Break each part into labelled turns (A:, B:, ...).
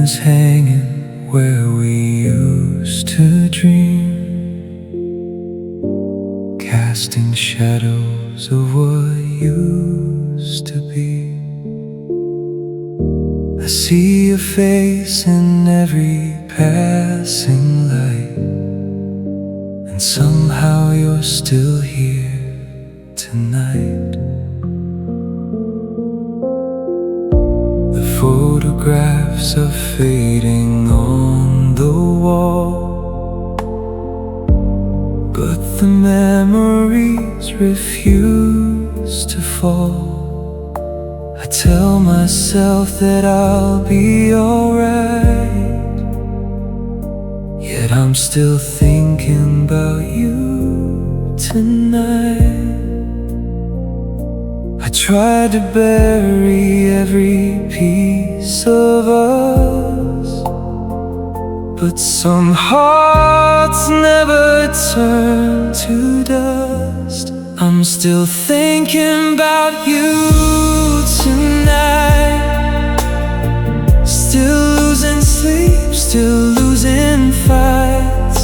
A: curtains hanging where we used to dream, casting shadows of what used to be. I see your face in every passing light, and somehow you're still here tonight. The photographs are fading on the wall, but the memories refuse to fall. I tell myself that I'll be alright, yet I'm still thinking about you tonight. I tried to bury every piece of us, but some hearts never turn to dust. I'm still thinking about you tonight, still losing sleep, still losing fights,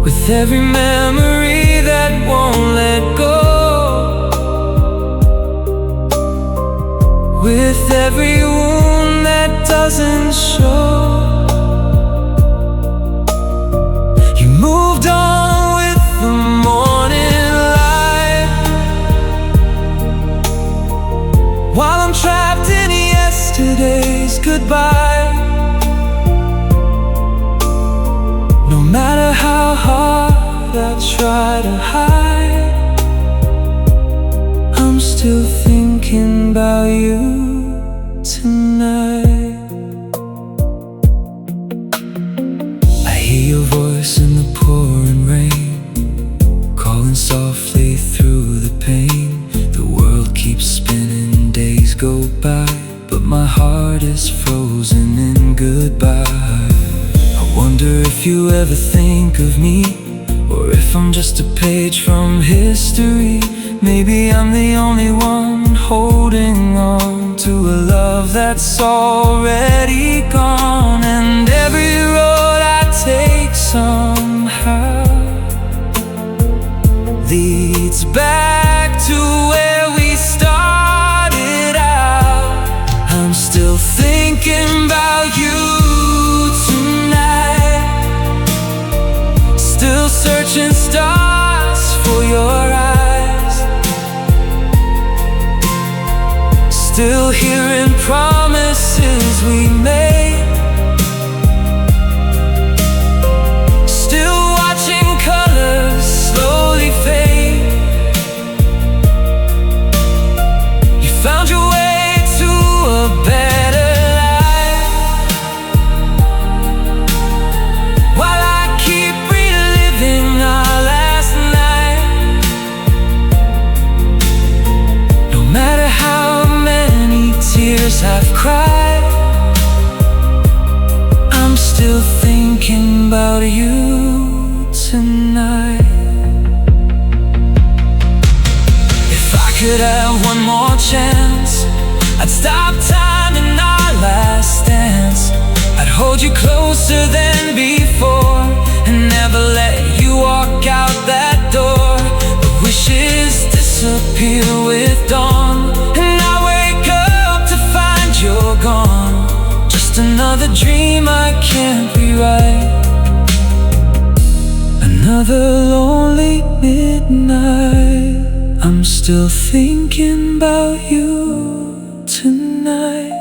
A: with every memory that won't let go, with every wound that doesn't show. You moved on with the morning light, while I'm trapped in yesterday's goodbye. No matter how hard I try to hide, I'm still thinking about you tonight. I hear your voice in the pouring rain, calling softly through the pain. The world keeps spinning, days go by, but my heart is frozen in goodbye. I wonder if you ever think of me, or if I'm just a page from history. Maybe I'm the only one holding on to a love that's already gone. And every road I take somehow leads back to where we started out. I'm still thinking about you tonight, still searching stars for your eyes, still hearing promises we made, still watching colors slowly fade. You found your way to a better life, while I keep reliving our last night. No matter how many tears I've cried, I'm still thinking about you tonight. If I could have one more chance, I'd stop time in our last dance. I'd hold you closer than before, and never let you walk out that door. The wishes disappear with dawn, and I wake up to find you're gone. Just another dream I can't rewrite, another lonely midnight. I'm still thinking about you tonight,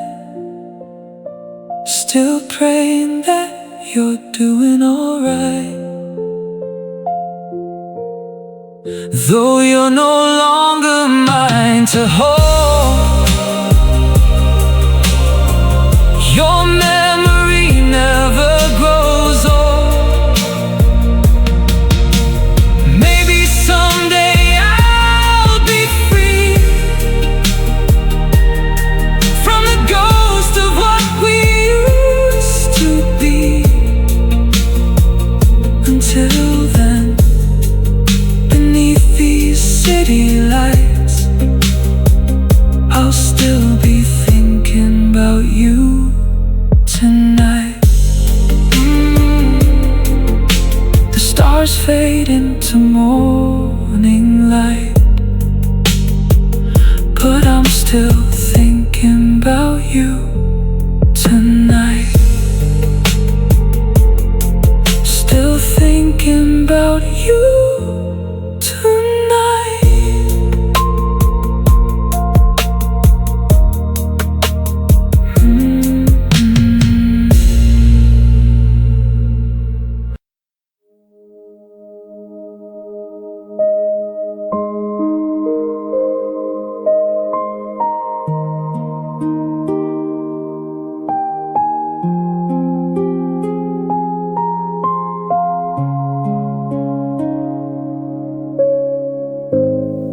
A: still praying that you're doing alright. Though you're no longer mine to hold, your memory never grows old. Maybe someday I'll be free from the ghost of what we used to be. Until then, beneath these city lights, fade into morning light, but I'm still thinking about you tonight. Still thinking about you tonight.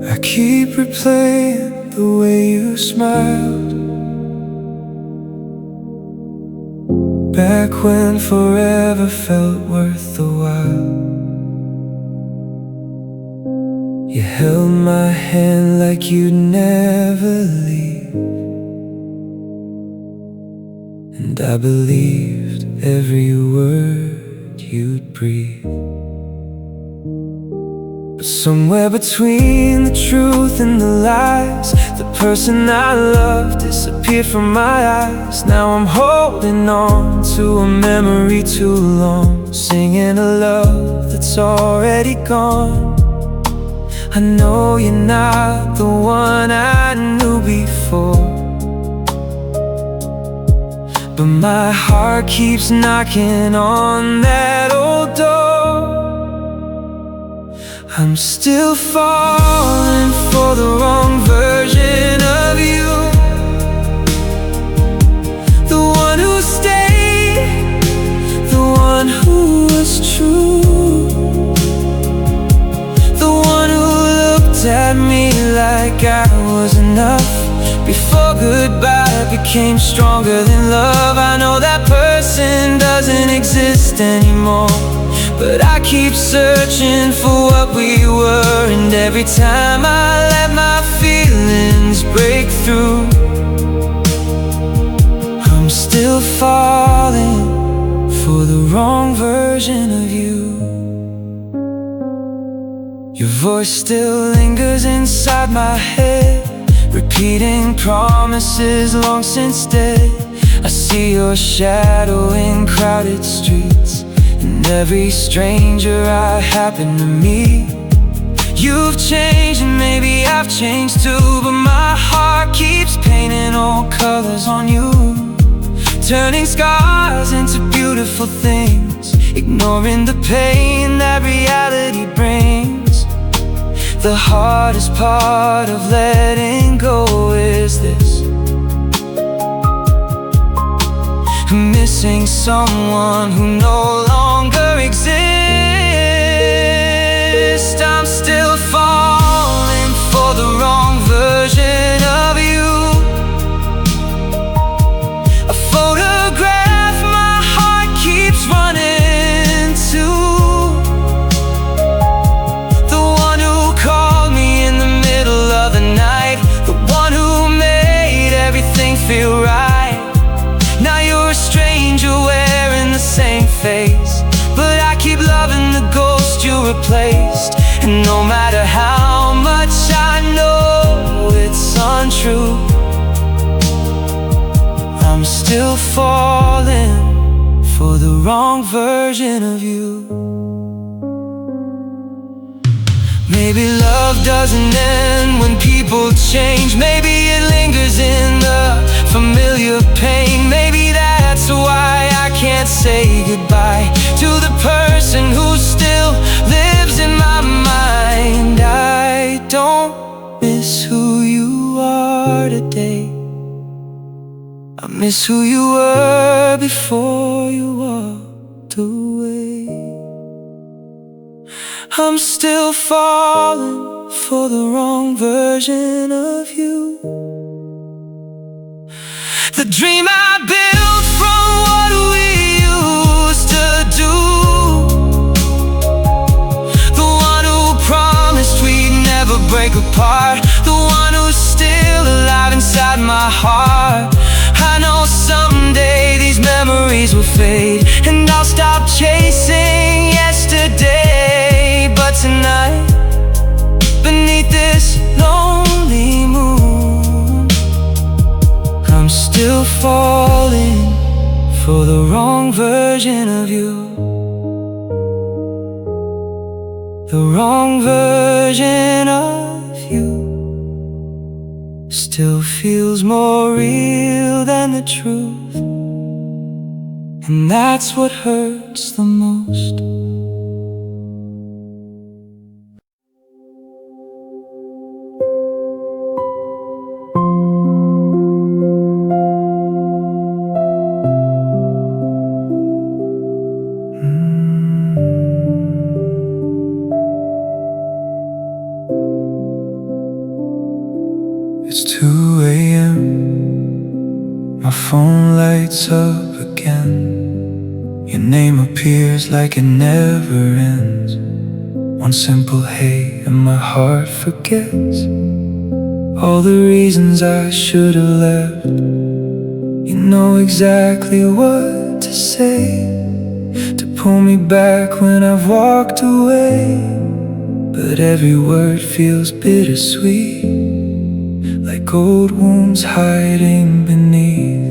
A: I keep replaying the way you smiled back when forever felt worth the while. You held my hand like you'd never leave, and I believed every word you'd breathe. But somewhere between the truth and the lies, the person I loved disappeared from my eyes. Now I'm holding on to a memory too long, singing a love that's already gone. I know you're not the one I knew before, but my heart keeps knocking on that old door. I'm still falling for the wrong version of you, the one who stayed, the one who was true, the one who looked at me like I was enough before goodbye became stronger than love. I know that person doesn't exist anymore, but I keep searching for what we were, and every time I let my feelings break through, I'm still falling for the wrong version of you. Your voice still lingers inside my head, repeating promises long since dead. I see your shadow in crowded streets, and every stranger I happen to meet. You've changed and maybe I've changed too, but my heart keeps painting all colors on you, turning scars into beautiful things, ignoring the pain that reality brings. The hardest part of letting go is this: missing someone who no longer exists. I'm still falling for the wrong version of you, a photograph my heart keeps running to, the one who called me in the middle of the night, the one who made everything feel right. Now you're a stranger wearing the same face, but I keep loving the ghost you replaced. And no matter how much I know it's untrue, I'm still falling for the wrong version of you. Maybe love doesn't end when people change, maybe it lingers in the familiar pain. Maybe that's why I can't say goodbye to the person who still lives in my mind. I don't miss who you are today, I miss who you were before you walked away. I'm still falling for the wrong version of you, the dream I built from what we used to do, the one who promised we'd never break apart, the one who's still alive inside my heart. I know someday these memories will fade, and I'll stop chasing yesterday. falling for the wrong version of you. The wrong version of you still feels more real than the truth, and that's what hurts the most. It's 2 a.m. My phone lights up again. Your name appears like it never ends. One simple hey and my heart forgets all the reasons I should have left. You know exactly what to say to pull me back when I've walked away. But every word feels bittersweet, like old wounds hiding beneath.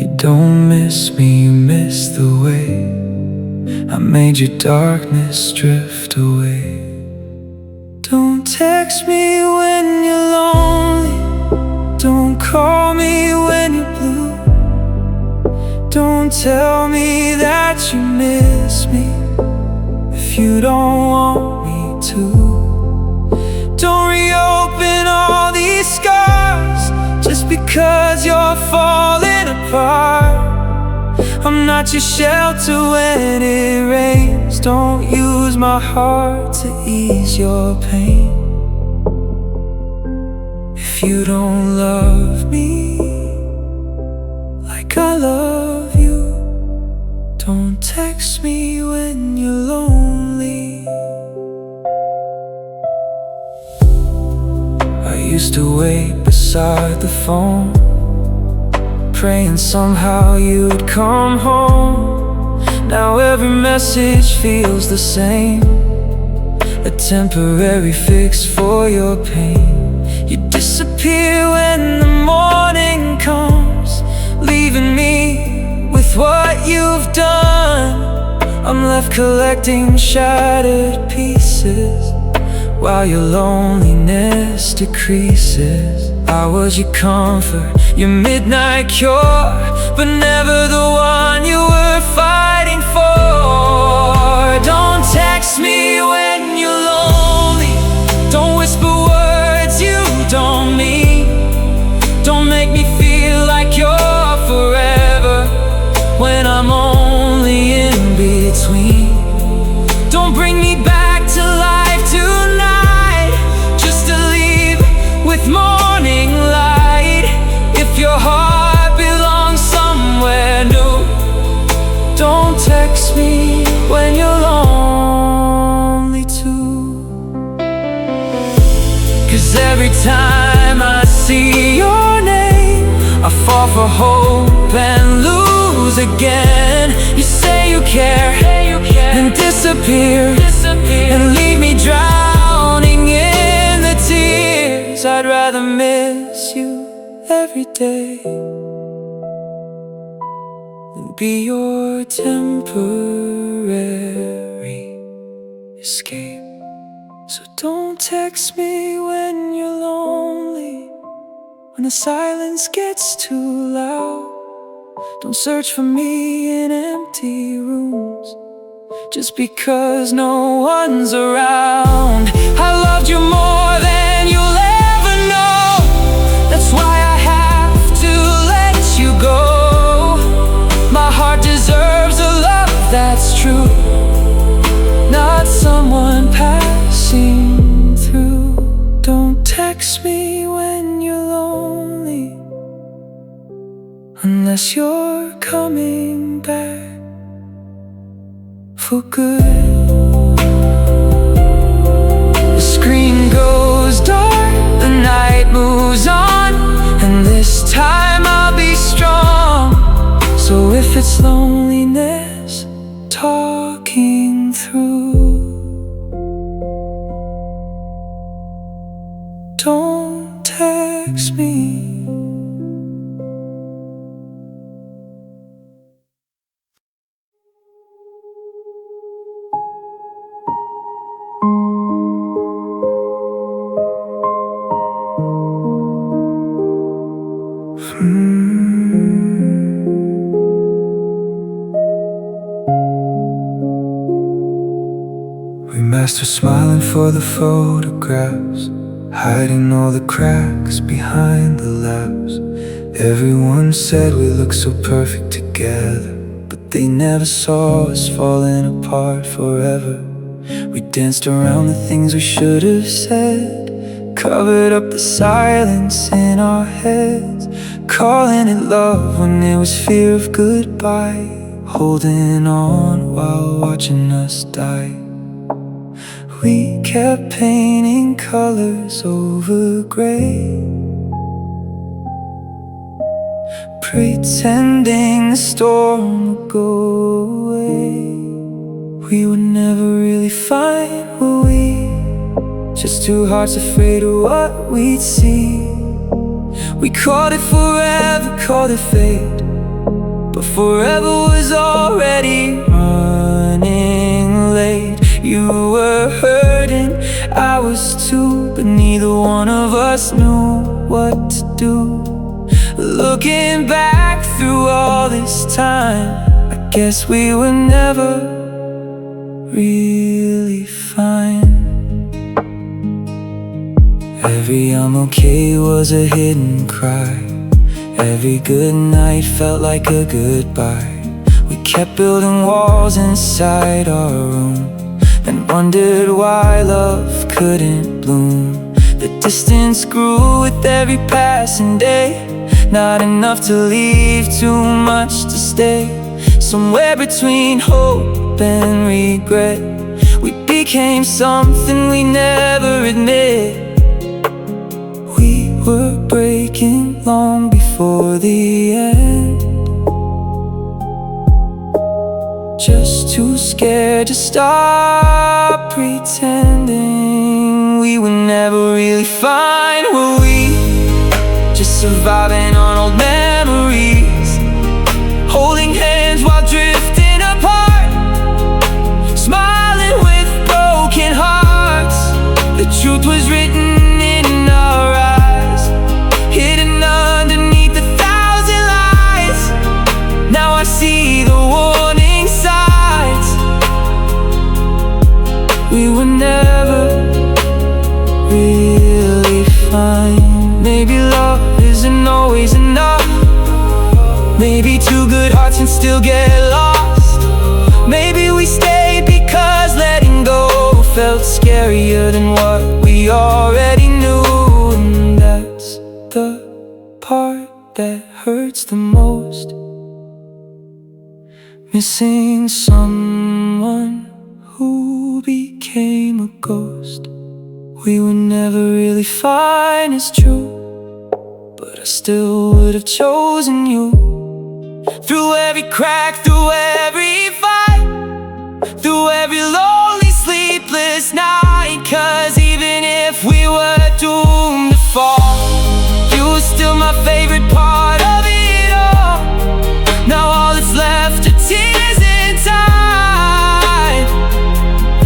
A: You don't miss me, you miss the way I made your darkness drift away. Don't text me when you're lonely, don't call me when you're blue. Don't tell me that you miss me if you don't want me to. Don't reopen all these scars just because you're falling apart. I'm not your shelter when it rains. Don't use my heart to ease your pain. If you don't love me like I love you, don't text me when you're lonely. I used to wait beside the phone, praying somehow you'd come home. Now every message feels the same, a temporary fix for your pain. You disappear when the morning comes, leaving me with what you've done. I'm left collecting shattered pieces while your loneliness decreases. I was your comfort, your midnight cure, but never the one you were fighting for. Don't text me when you're lonely, don't whisper words you don't mean. Don't make me feel like you're forever when I'm only in between. Don't bring me back to life tonight just to leave with morning light. If your heart belongs somewhere new, don't text me when you're lonely too. 'Cause every time I see your name, I fall for hope and lose again. You say you care, and disappear, and leave me drowning in the tears. I'd rather miss you every day than be your temporary escape. So don't text me when you're lonely, when the silence gets too loud. Don't search for me in empty rooms just because no one's around. I loved you more than you'll ever know. That's why I have to let you go. My heart deserves a love that's true, not someone passing through. Don't text me when you're lonely, unless you're coming back for good. The screen goes dark, the night moves on, and this time I'll be strong. So if it's loneliness talking through, don't text me past her smiling for the photographs, hiding all the cracks behind the laughs. Everyone said we looked so perfect together, but they never saw us falling apart forever. We danced around the things we should have said, covered up the silence in our heads, calling it love when it was fear of goodbye, holding on while watching us die. We kept painting colors over gray, pretending the storm would go away. We would never really find, were we? Just two hearts afraid of what we'd see. We called it forever, called it fate, but forever was already running late. You were hurting, I was too, but neither one of us knew what to do. Looking back through all this time, I guess we were never really fine. Every I'm okay was a hidden cry. Every good night felt like a goodbye. We kept building walls inside our room, and wondered why love couldn't bloom. The distance grew with every passing day, not enough to leave, too much to stay. Somewhere between hope and regret, we became something we never admit. We were breaking long before the end, just too scared to stop pretending. We were never really fine, were we? Just surviving on old memories, holding hands while drifting apart, smiling with broken hearts. The truth was written in our eyes, hidden underneath 1,000 lies. Now I see the warning signs. We were never really fine. Maybe love isn't always enough. Maybe two good hearts can still get lost. Maybe we stayed because letting go felt scarier than what we already knew. And that's the part that hurts the most, missing someone who became a ghost. We were never really fine, it's true, but I still would have chosen you. Through every crack, through every fight, through every lonely, sleepless night. 'Cause even if we were doomed to fall, you were still my favorite part of it all. Now all that's left are tears and time,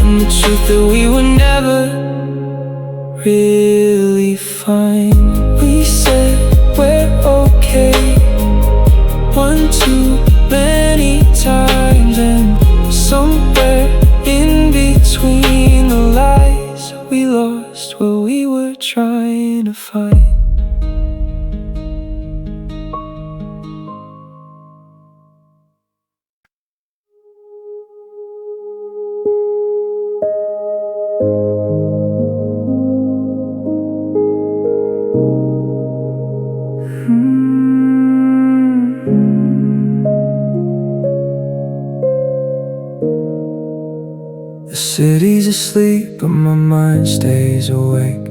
A: and the truth that we were never really fine. We said we're okay one too many times, and somewhere in between the lies we lost what we were trying to find. The city's asleep, but my mind stays awake,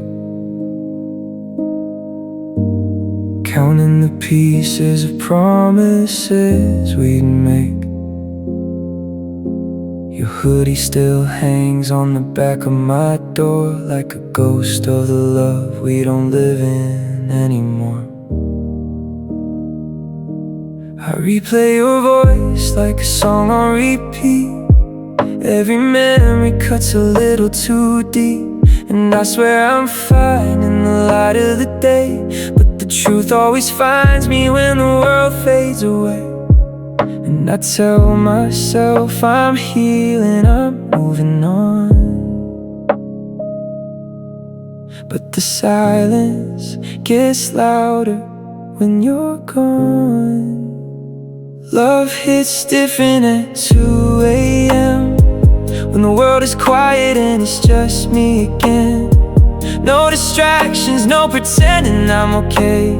A: counting the pieces of promises we'd make. Your hoodie still hangs on the back of my door, like a ghost of the love we don't live in anymore. I replay your voice like a song on repeat. Every memory cuts a little too deep, and I swear I'm fine in the light of the day, but the truth always finds me when the world fades away. And I tell myself I'm healing, I'm moving on. but the silence gets louder when you're gone. Love hits different at 2 a.m. when the world is quiet and it's just me again. No distractions, no pretending I'm okay.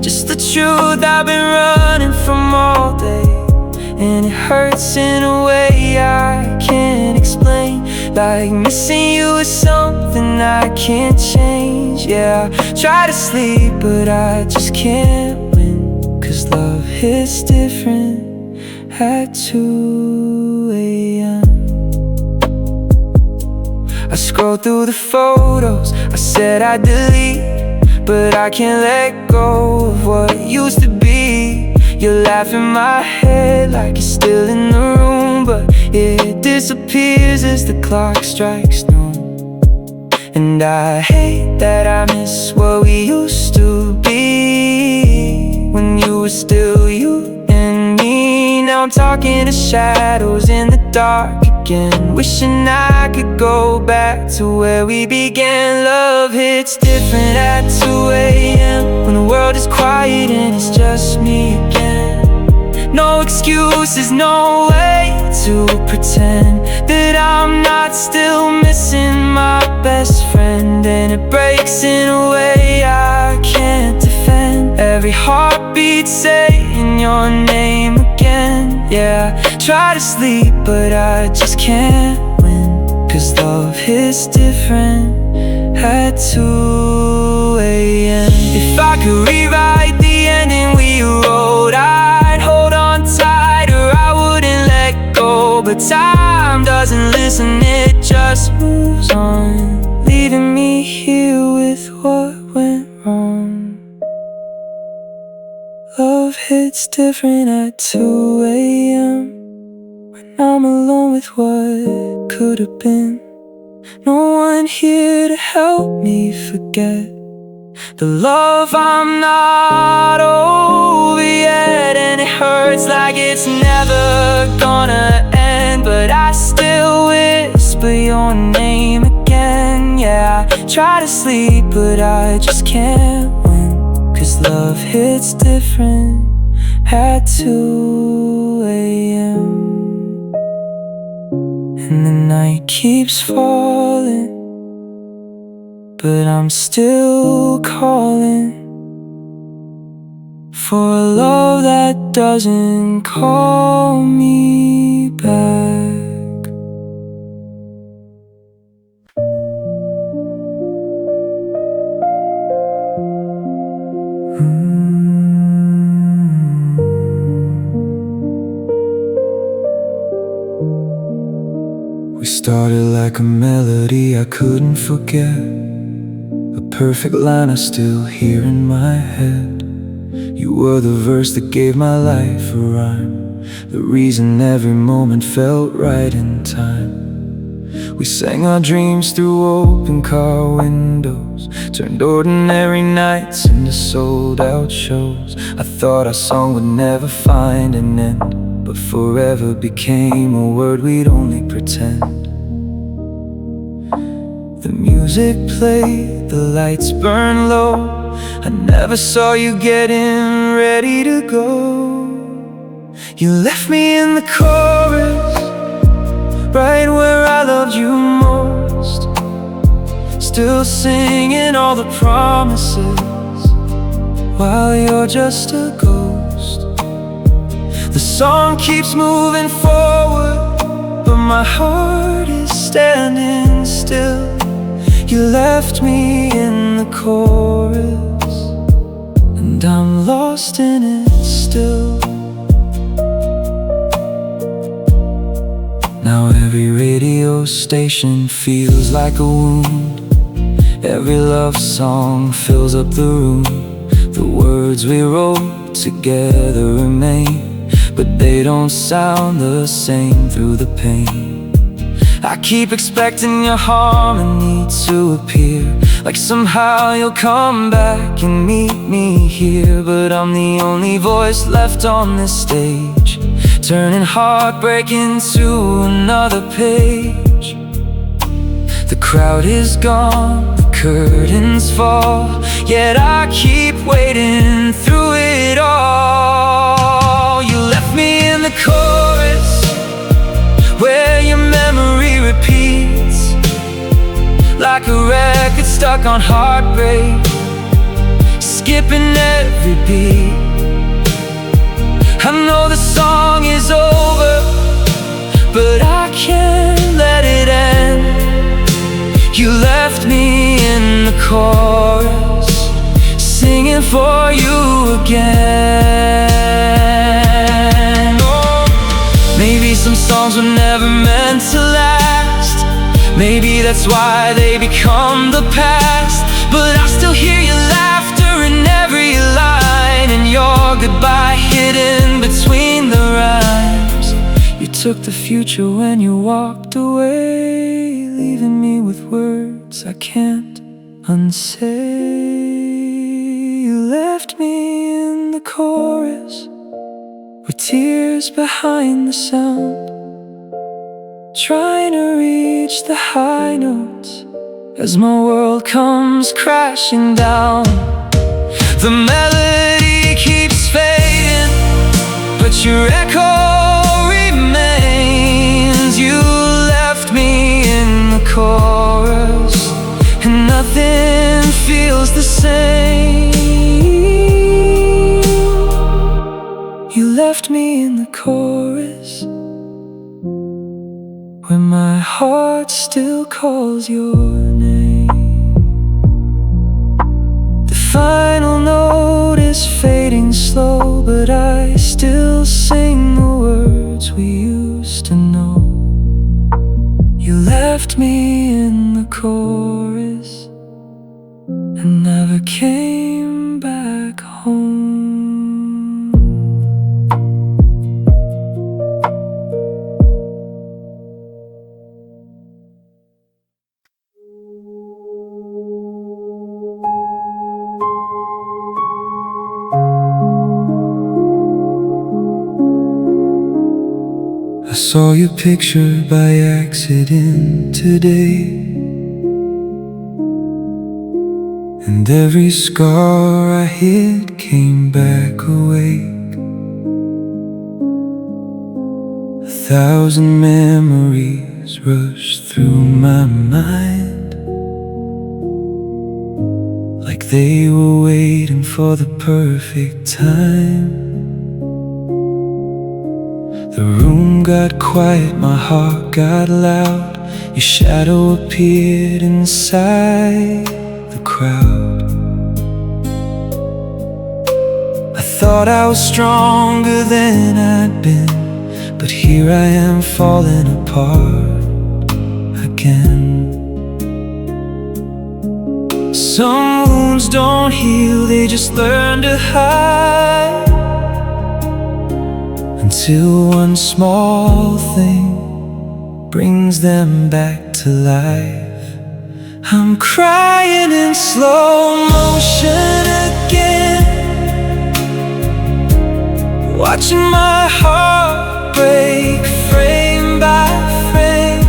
A: Just the truth I've been running from all day. And it hurts in a way I can't explain. Like missing you is something I can't change. Yeah, I try to sleep but I just can't win. 'Cause love hits different at 2 a.m. I scroll through the photos I said I'd delete, but I can't let go of what used to be. You laugh in my head like you're still in the room, but it disappears as the clock strikes noon. And I hate that I miss what we used to be, when you were still you and me. Now I'm talking to shadows in the dark again, wishing I could go back to where we began. Love hits different at 2 a.m. when the world is quiet and it's just me again. No excuses, no way to pretend that I'm not still missing my best friend. And it breaks in a way I can't defend. Every heartbeat saying your name again. Yeah, try to sleep but I just can't win. 'Cause love hits different at 2 a.m. If I could rewrite the ending we wrote, I'd hold on tighter, I wouldn't let go. But time doesn't listen, it just moves on, leaving me here with what went wrong. Love hits different at 2 a.m. when I'm alone with what could have been. No one here to help me forget the love I'm not over yet. And it hurts like it's never gonna end, but I still whisper your name again. Yeah, I try to sleep but I just can't win. 'Cause love hits different at 2 a.m. And the night keeps falling, but I'm still calling for a love that doesn't call me back. We started like a melody I couldn't forget, a perfect line I still hear in my head. You were the verse that gave my life a rhyme, the reason every moment felt right in time. We sang our dreams through open car windows, turned ordinary nights into sold-out shows. I thought our song would never find an end, but forever became a word we'd only pretend. The music played, the lights burned low, I never saw you getting ready to go. You left me in the chorus, right where I loved you most, still singing all the promises while you're just a ghost. The song keeps moving forward, but my heart is standing still. You left me in the chorus, and I'm lost in it still. Now every radio station feels like a wound, every love song fills up the room. The words we wrote together remain, but they don't sound the same through the pain. I keep expecting your harmony to appear, like somehow you'll come back and meet me here. But I'm the only voice left on this stage, turning heartbreak into another page. The crowd is gone, the curtains fall, yet I keep waiting through it all. You left me in the chorus, where your memory repeats, like a record stuck on heartbreak, skipping every beat. I know the song is over, but I can't let it end. You left me in the chorus, singing for you again. Oh, maybe some songs were never meant to last. Maybe that's why they become the past. But I still hear your laughter in every line, and your goodbye hidden between the rhymes. You took the future when you walked away, leaving me with words I can't unsay. You left me in the chorus, with tears behind the sound, trying to reach the high notes as my world comes crashing down. The melody keeps fading, but your echo remains. You left me in the chorus, and nothing feels the same. You left me in the chorus, when my heart still calls your name. The final note is fading slow, but I still sing the words we used to know. You left me in the chorus and never came back home. I saw your picture by accident today, and every scar I hid came back awake. 1,000 memories rushed through my mind, like they were waiting for the perfect time. The room got quiet, my heart got loud. Your shadow appeared inside the crowd. I thought I was stronger than I'd been, but here I am falling apart again. Some wounds don't heal, they just learn to hide, until one small thing brings them back to life. I'm crying in slow motion again, watching my heart break frame by frame.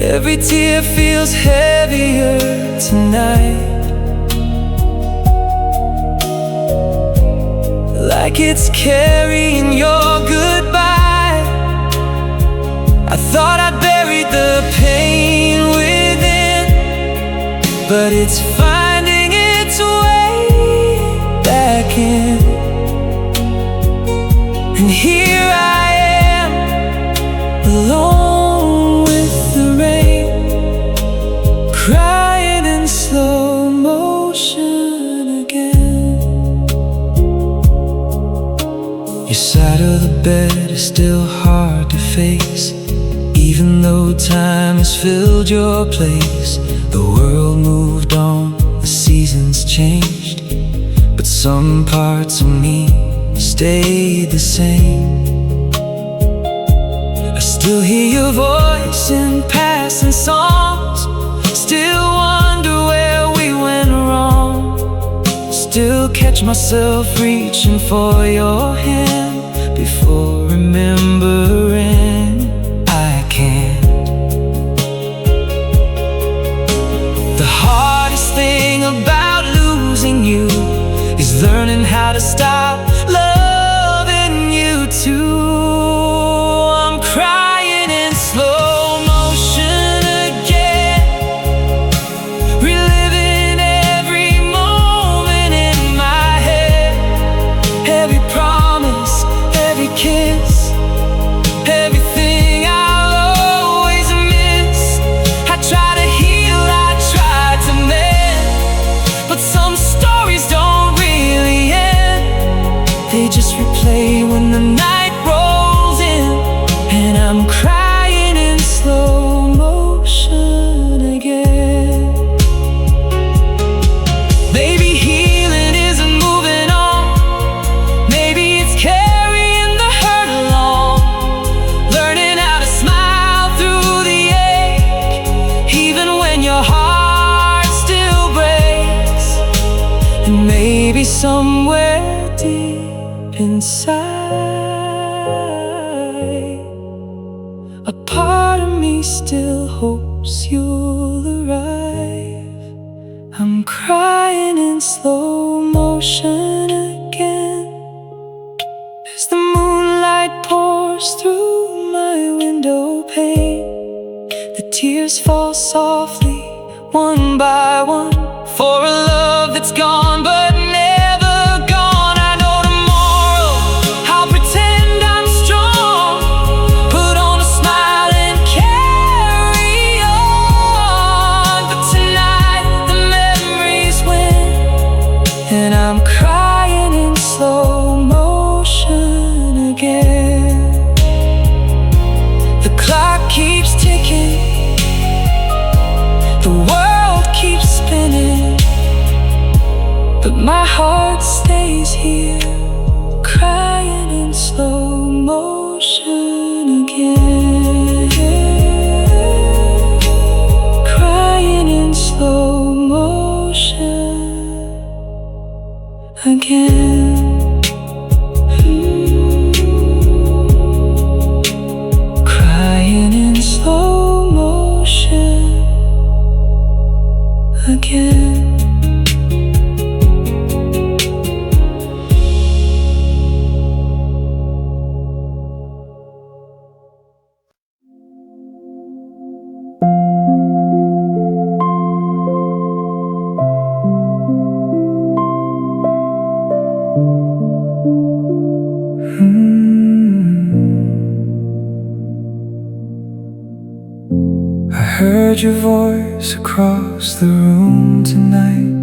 A: Every tear feels heavier tonight, like it's carrying your goodbye. I thought I buried the pain within, but it's finding its way back in. And here I am, alone with the rain, crying in slow motion again. Your side of the bed is still hard to face, even though time has filled your place. The world moved on, the seasons changed, but some parts of me stayed the same. I still hear your voice in passing songs, still wonder where we went wrong, still catch myself reaching for your hand before remembering I can't. how to stop loving you too. I'm crying in slow motion again, reliving every moment in my head. Every promise, every kiss, everything I'll always miss. I try to heal, I try to mend, but some stories don't really end. They just replay when the night rolls in, and I'm crying in slow motion again. Maybe healing isn't moving on, maybe it's carrying the hurt along, learning how to smile through the ache, even when your heart still breaks. And maybe somewhere deep inside, a part of me still hopes you'll arrive. I'm crying in slow motion again, as the moonlight pours through my window pane. The tears fall softly, one by one, for a love that's gone but never gone. I know tomorrow I'll pretend I'm strong, put on a smile and carry on. But tonight the memories win, and I'm crying in slow motion again. The clock keeps ticking, the world keeps spinning, but my heart stays here, crying in slow motion again. Crying in slow motion again. Crying in slow motion again. I heard your voice across the room tonight,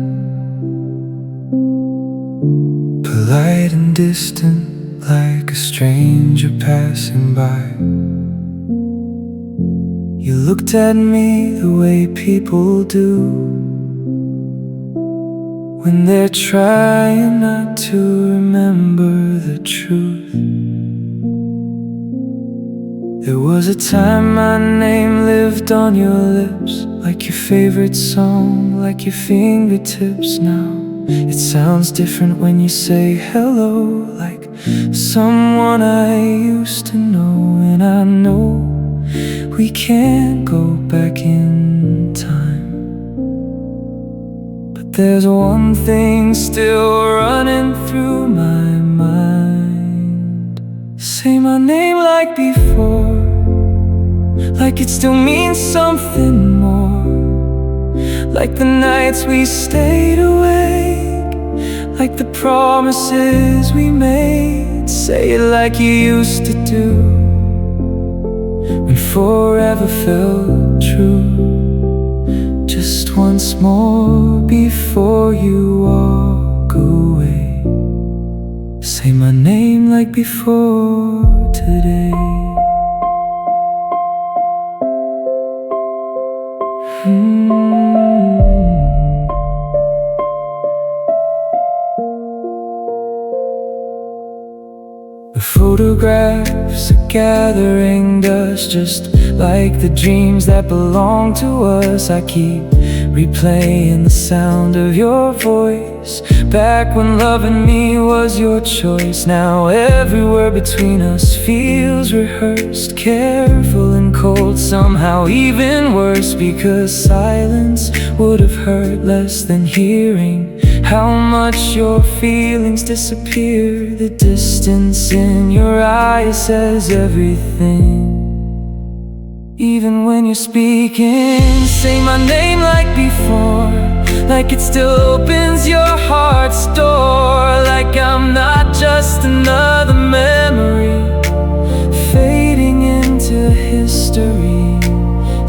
A: polite and distant, like a stranger passing by. You looked at me the way people do when they're trying not to remember the truth. There was a time my name lived on your lips, like your favorite song, like your fingertips. Now it sounds different when you say hello, like someone I used to know. And I know we can't go back in time, but there's one thing still running through my mind. Say my name like before, like it still means something more, like the nights we stayed awake, like the promises we made. Say it like you used to do, when forever felt true. Just once more before you walk away. Say my name like before today. The photographs are gathering dust, just like the dreams that belong to us. I keep replaying the sound of your voice voice. Back when loving me was your choice. Now every word between us feels rehearsed, careful and cold, somehow even worse, because silence would have hurt less than hearing how much your feelings disappear. The distance in your eyes says everything. Even when you're speaking, say my name like before, like it still opens your heart's door, like I'm not just another memory fading into history.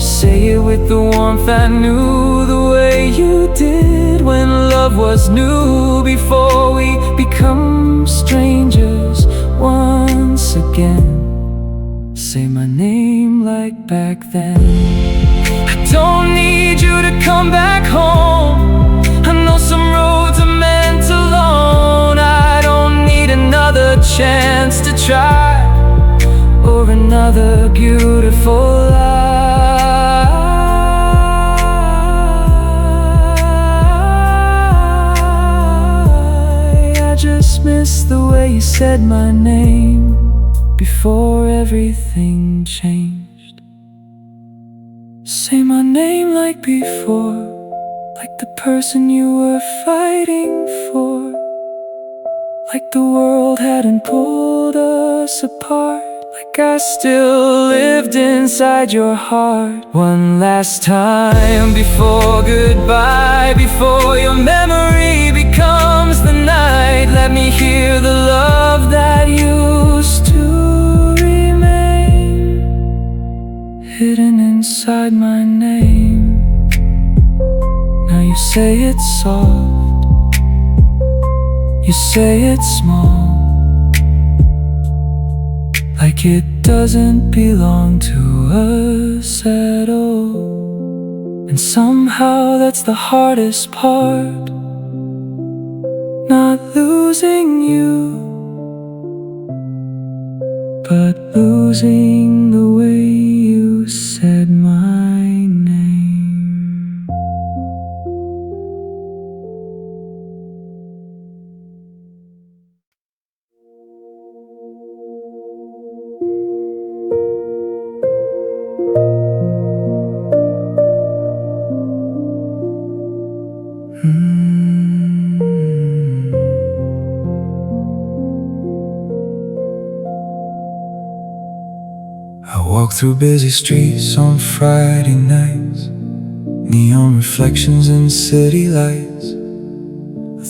A: Say it with the warmth I knew, the way you did when love was new, before we become strangers once again. Say my name like back then. I don't need you to come back home. I know some roads are meant alone. I don't need another chance to try, or another beautiful lie. I just miss the way you said my name before everything changed. Say my name like before, like the person you were fighting for, like the world hadn't pulled us apart, like I still lived inside your heart. One last time before goodbye, before your memory becomes the night. Let me hear the love that used to hidden inside my name. Now you say it's soft, you say it's small, like it doesn't belong to us at all. And somehow that's the hardest part, not losing you, but losing the way you said my name. I walk through busy streets on Friday nights, neon reflections in city lights,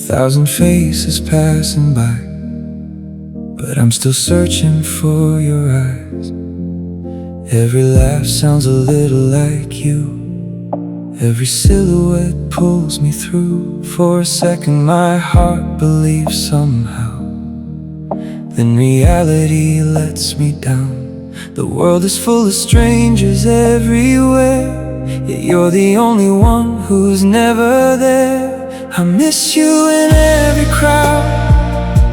A: 1,000 faces passing by, but I'm still searching for your eyes. Every laugh sounds a little like you, every silhouette pulls me through. For a second my heart believes somehow, then reality lets me down. The world is full of strangers everywhere, yet you're the only one who's never there. I miss you in every crowd,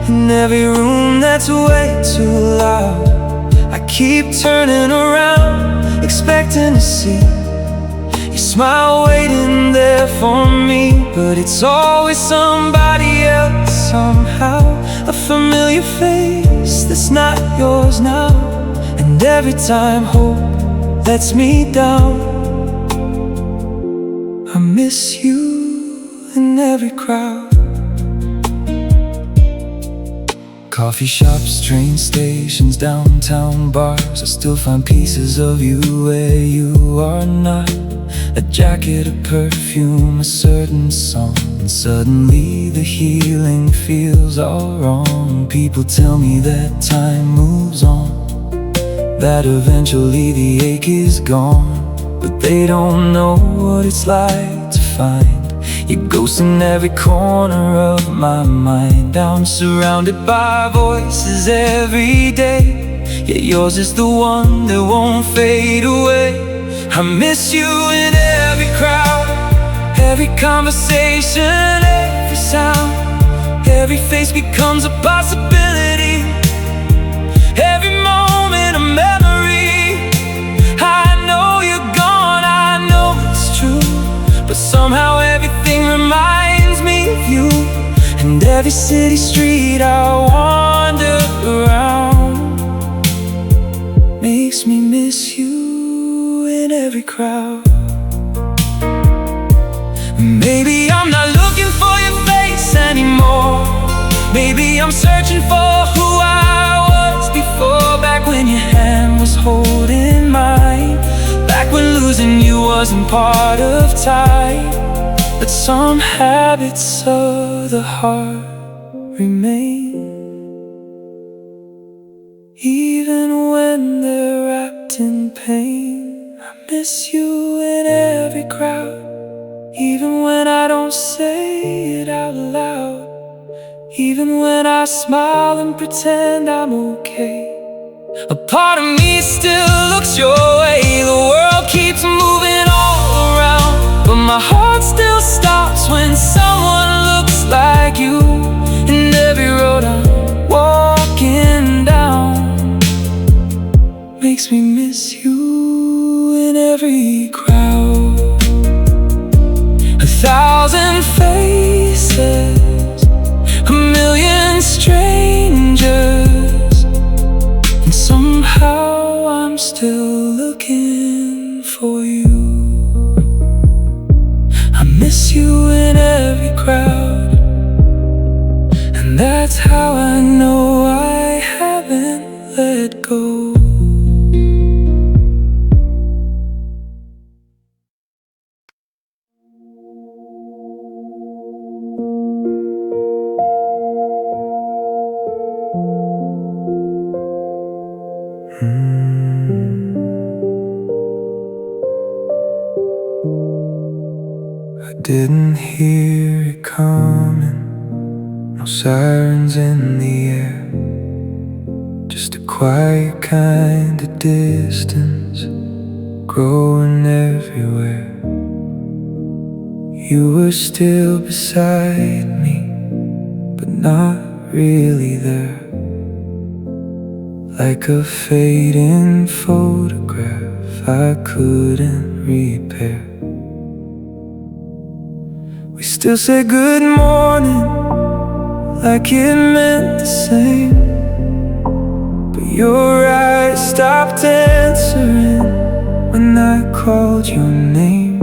A: in every room that's way too loud. I keep turning around, expecting to see your smile waiting there for me, but it's always somebody else somehow, a familiar face that's not yours now. And every time hope lets me down, I miss you in every crowd. Coffee shops, train stations, downtown bars, I still find pieces of you where you are not. A jacket, a perfume, a certain song, and suddenly the healing feels all wrong. People tell me that time moves on, that eventually the ache is gone, but they don't know what it's like to find your ghost in every corner of my mind. I'm surrounded by voices every day, yet yours is the one that won't fade away. I miss you in every crowd, every conversation, every sound, every face becomes a possibility, every moment a memory. I know you're gone, I know it's true, but somehow everything reminds me of you. every city street I wander around makes me miss you in every crowd. Maybe I'm not looking for your face anymore. Maybe I'm searching for who I was before. Back when your hand was holding mine, back when losing you wasn't part of time. But some habits of the heart remain, even when they're wrapped in pain. I miss you in every crowd, even when I don't say it out loud. Even when I smile and pretend I'm okay, a part of me still looks your way. The world keeps moving all around, but my heart still stops when someone looks like you. And every road I'm walking down makes me miss you in every crowd. 1,000 faces, a million strangers, and somehow I'm still looking for you. I miss you in every crowd, and that's how I know I haven't let go. I didn't hear it coming, no sirens in the air, just a quiet kind of distance growing everywhere. You were still beside me, but not really there, like a fading photograph I couldn't repair. We still say good morning like it meant the same, but your eyes stopped answering when I called your name.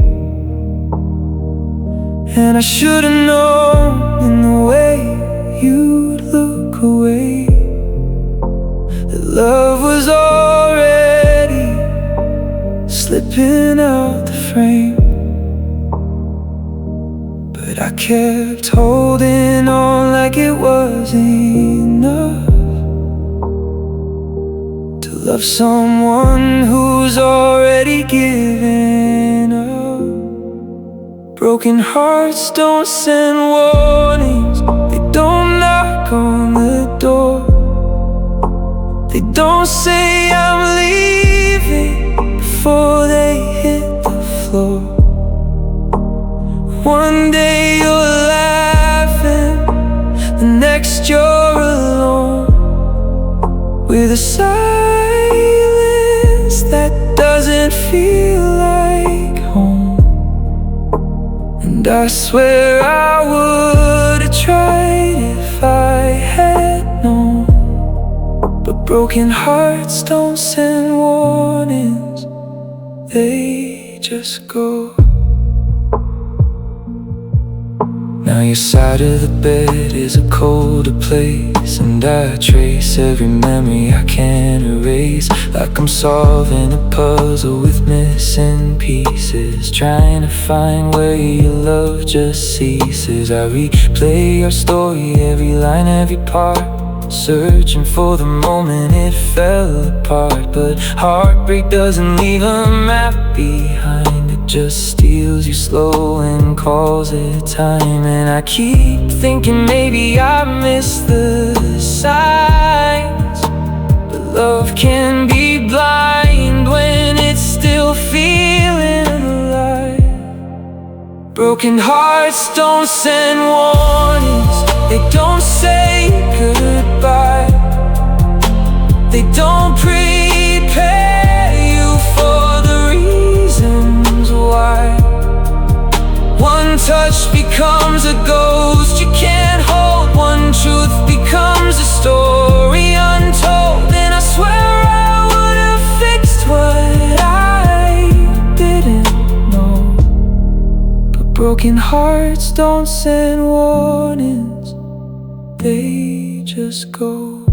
A: And I should've known in the way you'd look away that love was already slipping out the frame. But I kept holding on like it was enough to love someone who's already given up. Broken hearts don't send warnings, they don't knock on the door, they don't say I'm leaving before they hit the floor. One day you're laughing, the next you're alone, with a silence that doesn't feel like home. And I swear I would've tried if I had known, but broken hearts don't send warnings, they just go. Now your side of the bed is a colder place, and I trace every memory I can't erase, like I'm solving a puzzle with missing pieces, trying to find where your love just ceases. I replay our story, every line, every part, searching for the moment it fell apart. But heartbreak doesn't leave a map behind, it just steals you slow and calls it time. And I keep thinking maybe I missed the signs, but love can be blind when it's still feeling alive. Broken hearts don't send warnings, they don't say goodbye, they don't prepare you for the reasons why. One touch becomes a ghost you can't hold, one Broken hearts don't send warnings, they just go.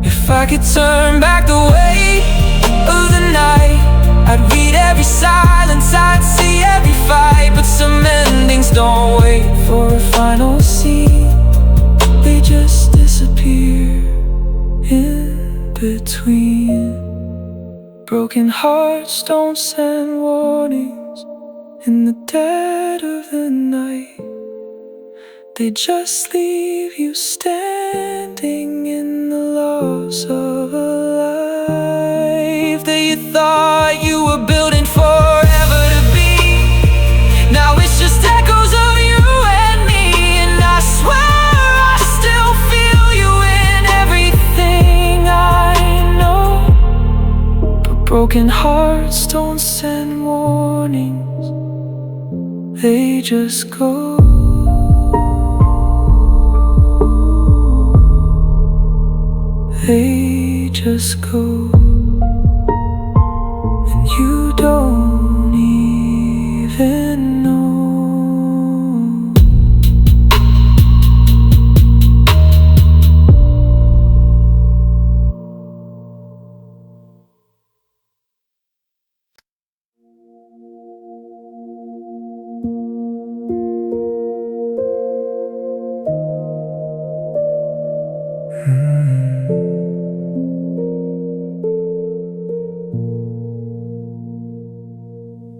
A: If I could turn back the way of the night, I'd read every silence, I'd see every fight. But some endings don't wait for a final scene, they just disappear in between. Broken hearts don't send warnings in the dead of the night, they just leave you standing in the loss of a life that you thought you were building forever to be. Now it's just echoes of you and me, and I swear I still feel you in everything I know. But broken hearts don't send warnings, they just go. They just go, and you don't even know.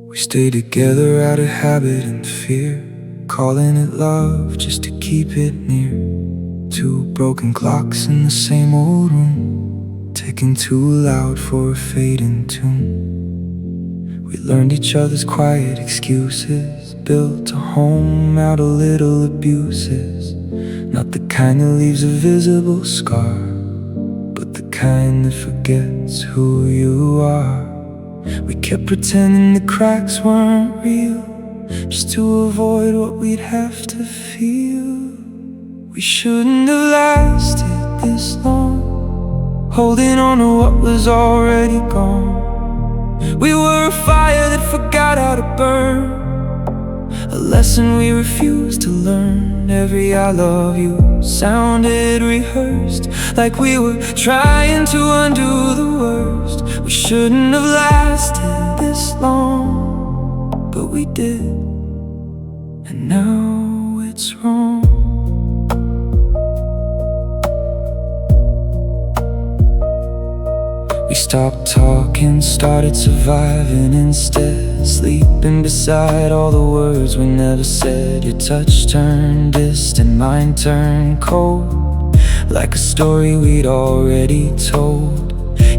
A: We stay together out of habit and fear, calling it love just to keep it near. Two broken clocks in the same old room, ticking too loud for a fading tune. We learned each other's quiet excuses, built a home out of little abuses. Not the kind that leaves a visible scar, but the kind that forgets who you are. We kept pretending the cracks weren't real, just to avoid what we'd have to feel. We shouldn't have lasted this long, holding on to what was already gone. We were a fire that forgot how to burn, a lesson we refused to learn. Every I love you sounded rehearsed, like we were trying to undo the worst. We shouldn't have lasted this long, but we did, and now it's wrong. We stopped talking, started surviving instead, sleeping beside all the words we never said. Your touch turned distant, mine turned cold, like a story we'd already told.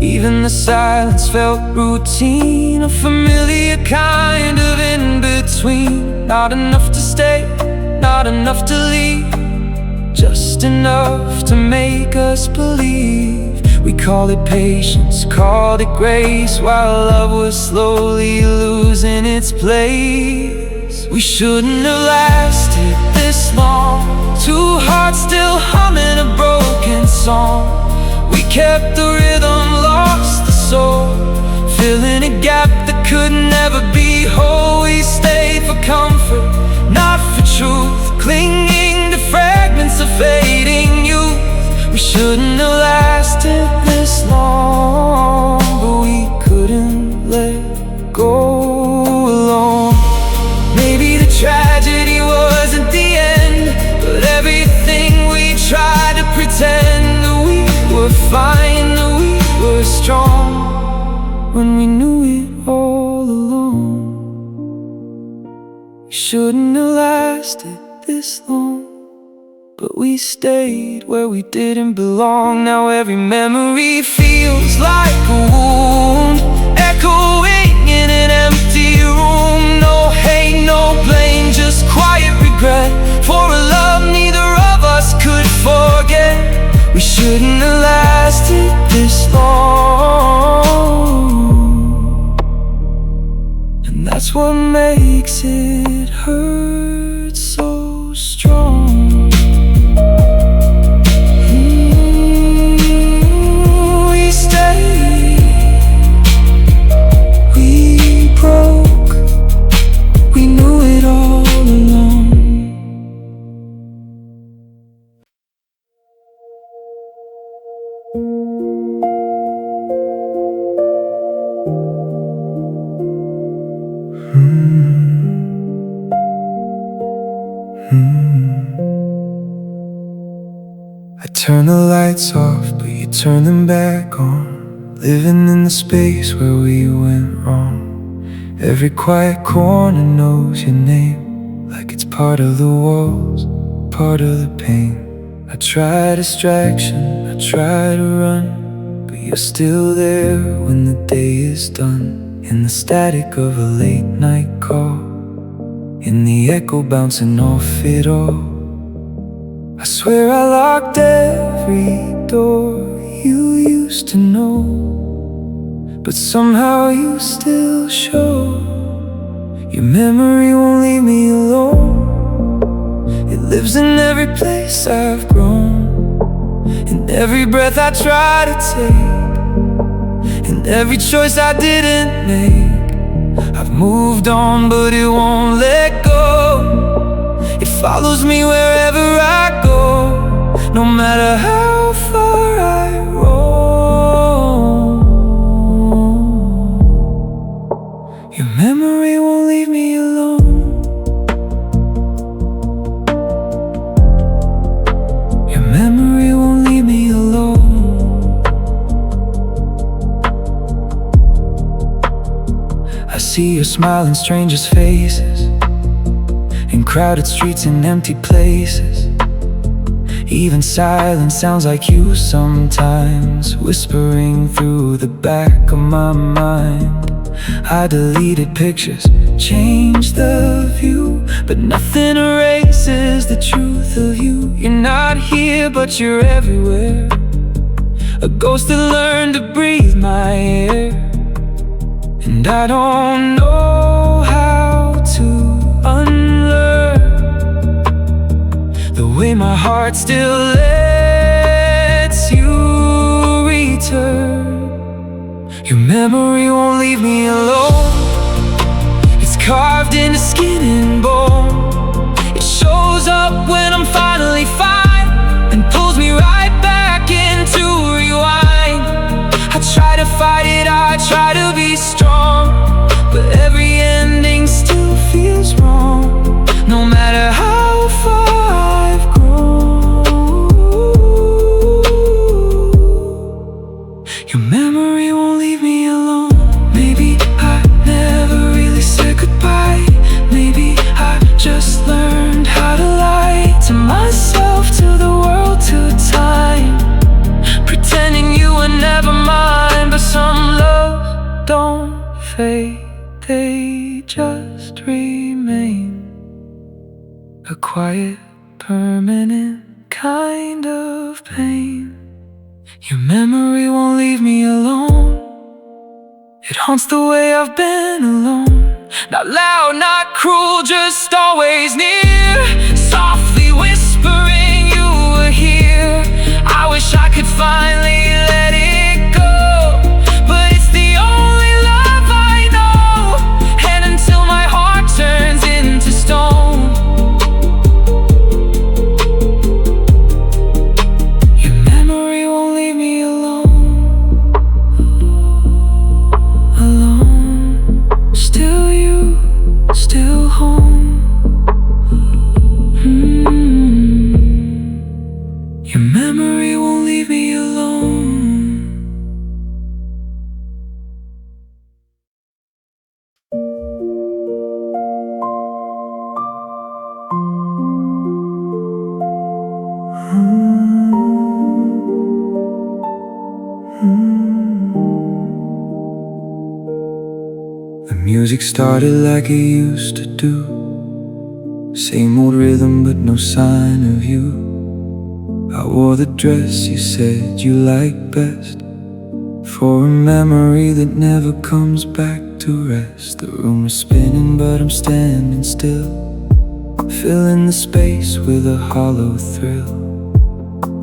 A: Even the silence felt routine, a familiar kind of in-between. Not enough to stay, not enough to leave, just enough to make us believe. We called it patience, called it grace, while love was slowly losing its place. We shouldn't have lasted this long, two hearts still humming a broken song. We kept the rhythm, lost the soul, filling a gap that could never be whole. We stayed for comfort, not for truth, clinging to fragments of fading youth. We shouldn't have lasted this long, but we couldn't let go alone. Maybe the tragedy wasn't the end, but everything we tried to pretend that we were fine, that we were strong, when we knew it all along. We shouldn't have lasted this long, but we stayed where we didn't belong. Now every memory feels like a wound, echoing in an empty room. No hate, no blame, just quiet regret for a love neither of us could forget. We shouldn't have lasted this long, and that's what makes it hurt so strong. We I turn the lights off, but you turn them back on, living in the space where we went wrong. Every quiet corner knows your name, like it's part of the walls, part of the pain. I try distraction, I try to run, but you're still there when the day is done. In the static of a late night call, in the echo bouncing off it all. I swear I locked every door you used to know, but somehow you still show. Your memory won't leave me alone. It lives in every place I've grown, in every breath I try to take, in every choice I didn't make. I've moved on, but it won't let go. It follows me wherever I go, no matter how far I roam. Your memory won't leave me alone. Your memory won't leave me alone. I see your smile in strangers' faces, in crowded streets and empty places. Even silence sounds like you sometimes, whispering through the back of my mind. I deleted pictures, changed the view, but nothing erases the truth of you. You're not here, but you're everywhere, a ghost that learned to breathe my air. And I don't know how to unlearn the way my heart still lets you return. Your memory won't leave me alone. It's carved into skin and bone. It shows up when I'm finally fine, and pulls me right back into rewind. I try to fight it, I try to be strong, but every ending still feels wrong, no matter how far I've grown. Your memory won't leave me alone. Maybe I never really said goodbye. Maybe I just learned how to lie to myself, to the world, to time, pretending you were never mine. But some loves don't fade, they just remain, a quiet, permanent kind of pain. Your memory won't leave me alone. It haunts the way I've been alone. Not loud, not cruel, just always near, softly whispering you were here. I wish I could finally let it go, but it's the only love I know. And until my heart turns into stone, your memory won't leave me alone. Alone, still you, still home. Your memory won't leave me alone. The music started like it used to do, same old rhythm but no sign of you. I wore the dress you said you liked best, for a memory that never comes back to rest. The room is spinning but I'm standing still, filling the space with a hollow thrill.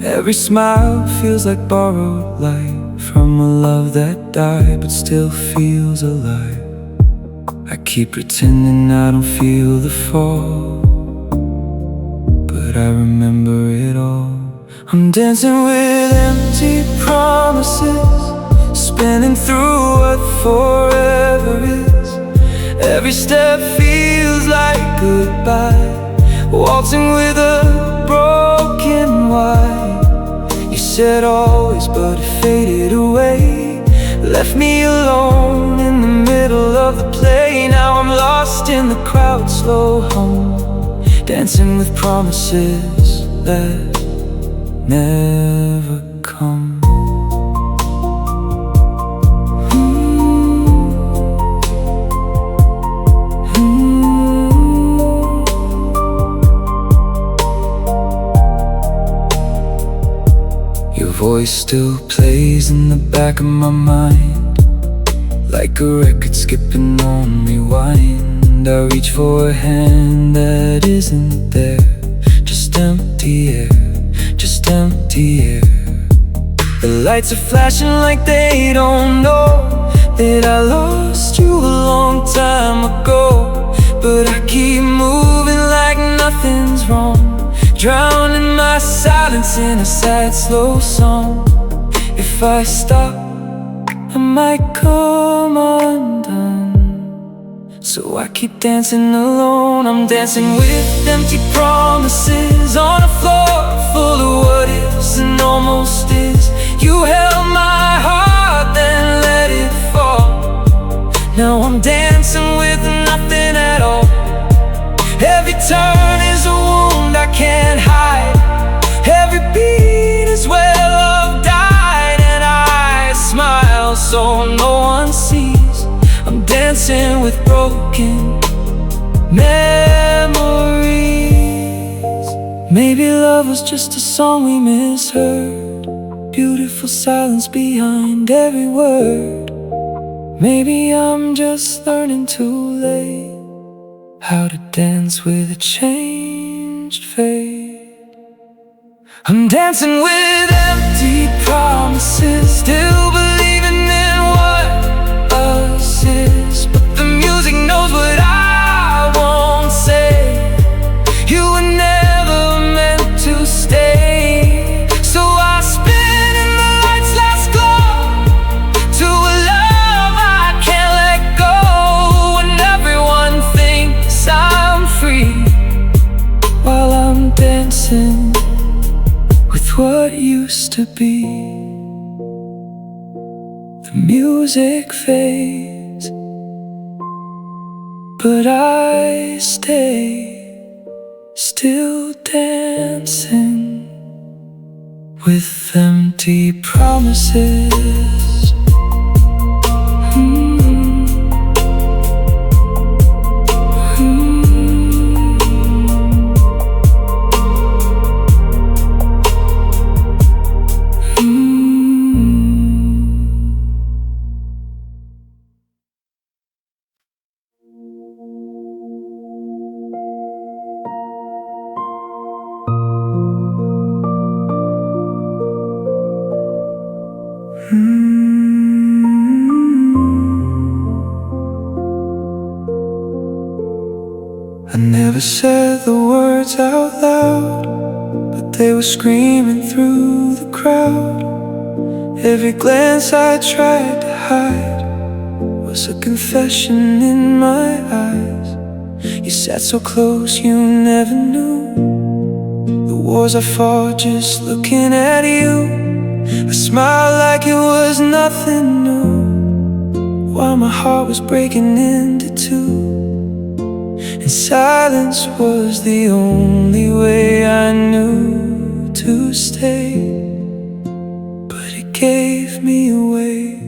A: Every smile feels like borrowed light from a love that died but still feels alive. I keep pretending I don't feel the fall, but I remember it all. I'm dancing with empty promises, spinning through what forever is. Every step feels like goodbye, waltzing with a broken wine. You said always, but it faded away, left me alone in the middle of the play. Now I'm lost in the crowd, slow home, dancing with promises that never come. Your voice still plays in the back of my mind, like a record skipping on rewind. I reach for a hand that isn't there, just empty air, just empty air. The lights are flashing like they don't know that I lost you a long time ago. But I keep moving like nothing's wrong, drowning my silence in a sad, slow song. If I stop, I might come undone. So I keep dancing alone. I'm dancing with empty promises on a floor full of what ifs and almost is. You held my heart, then let it fall. Now I'm dancing with nothing at all. Every turn is a wound I can't hide. Every beat is where love died. And I smile so no one sees. I'm dancing with broken memories. Maybe love was just a song we misheard, beautiful silence behind every word. Maybe I'm just learning too late how to dance with a changed fate. I'm dancing with empty promises, still believing in what us is. But the music knows what I won't say. You were never meant to stay. So I spin in the lights' last glow to a love I can't let go. And everyone thinks I'm free while I'm dancing with what used to be. The music fades, but I stay, still dancing with empty promises. I never said the words out loud, but they were screaming through the crowd. Every glance I tried to hide was a confession in my eyes. You sat so close, you never knew the wars I fought just looking at you. I smiled like it was nothing new, while my heart was breaking into two. And silence was the only way I knew to stay, but it gave me away.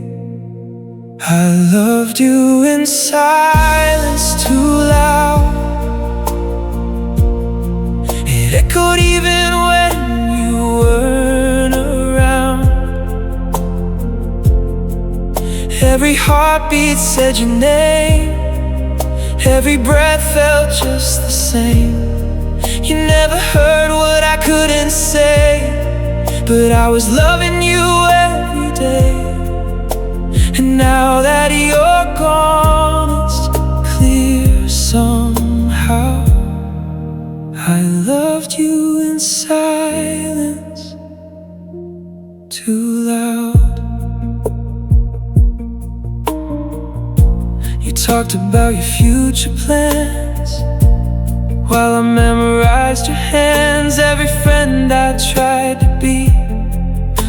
A: I loved you in silence too loud. It echoed even when you weren't around. Every heartbeat said your name, every breath felt just the same. You never heard what I couldn't say, but I was loving you every day. And now that you're gone, it's clear somehow I loved you in silence too loud. You talked talked about your future plans, while I memorized your hands. Every friend I tried to be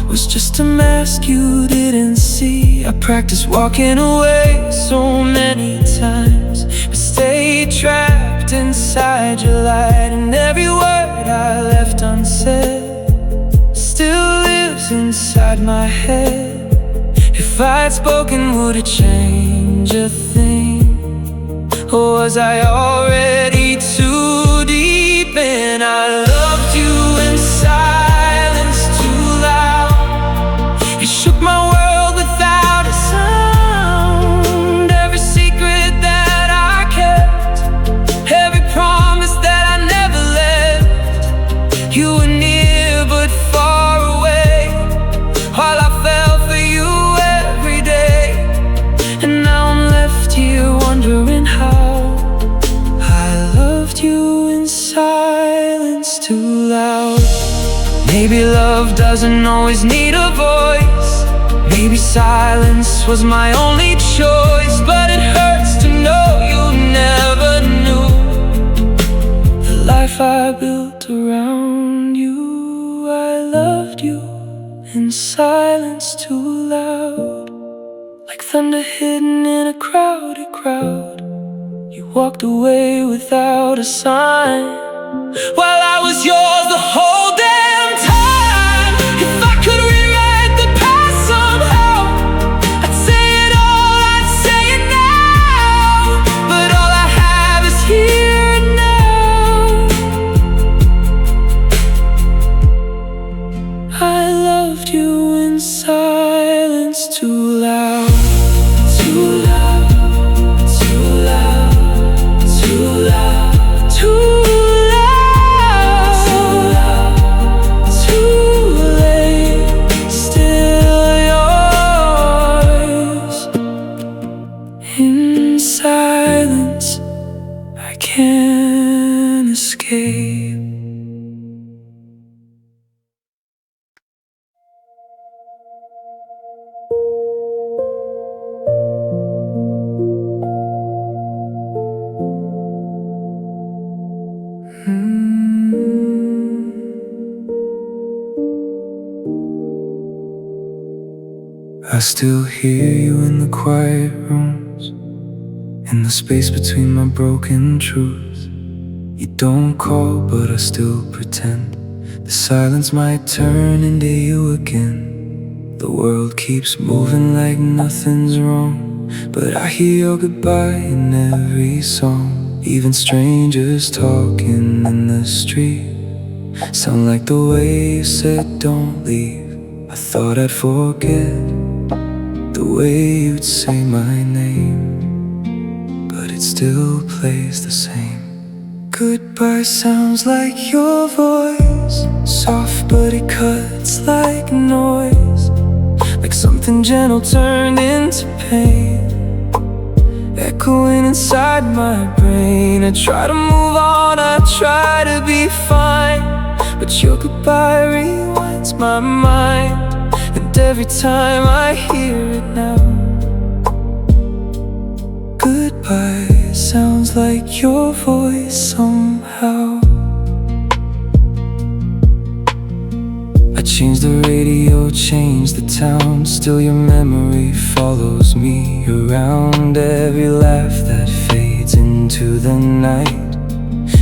A: was just a mask you didn't see. I practiced walking away so many times, but stayed trapped inside your light. And every word I left unsaid still lives inside my head. If I'd spoken, would it change a thing? Or was I already too deep in? I loved you in silence too loud. It shook my world without a sound. Every secret that I kept, every promise that I never left. You were near but far away, while I fell for you every day. And now I'm left here wondering how I loved you in silence too loud. Maybe love doesn't always need a voice. Maybe silence was my only choice. But it hurts to know you never knew the life I built around you. I loved you in silence too loud. Like thunder hidden in a crowded crowd, you walked away without a sign, while I was yours the whole damn time. If I could rewrite the past somehow, I'd say it all, I'd say it now. But all I have is here and now. I loved you in silence too loud. Too loud, too loud, too loud, too loud, too late, still yours. In silence, I can't escape. I still hear you in the quiet rooms, in the space between my broken truths. You don't call, but I still pretend. The silence might turn into you again. The world keeps moving like nothing's wrong, but I hear your goodbye in every song. Even strangers talking in the street sound like the way you said don't leave. I thought I'd forget the way you'd say my name, but it still plays the same. Goodbye sounds like your voice, soft but it cuts like noise, like something gentle turned into pain, echoing inside my brain. I try to move on, I try to be fine, but your goodbye rewinds my mind. And every time I hear it now, goodbye sounds like your voice somehow. I changed the radio, changed the town, still your memory follows me around. Every laugh that fades into the night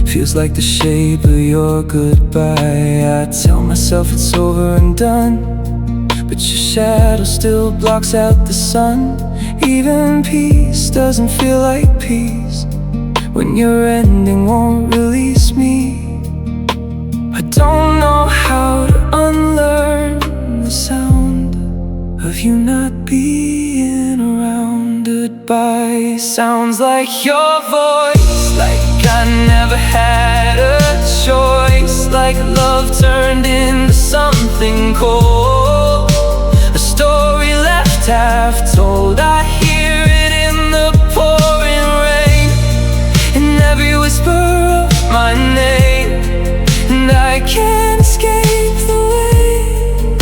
A: feels like the shape of your goodbye. I tell myself it's over and done, but your shadow still blocks out the sun. Even peace doesn't feel like peace when your ending won't release me. I don't know how to unlearn the sound of you not being around. Goodbye sounds like your voice, like I never had a choice, like love turned into something cold, a story left half told. I hear it in the pouring rain, in every whisper of my name, and I can't escape the way.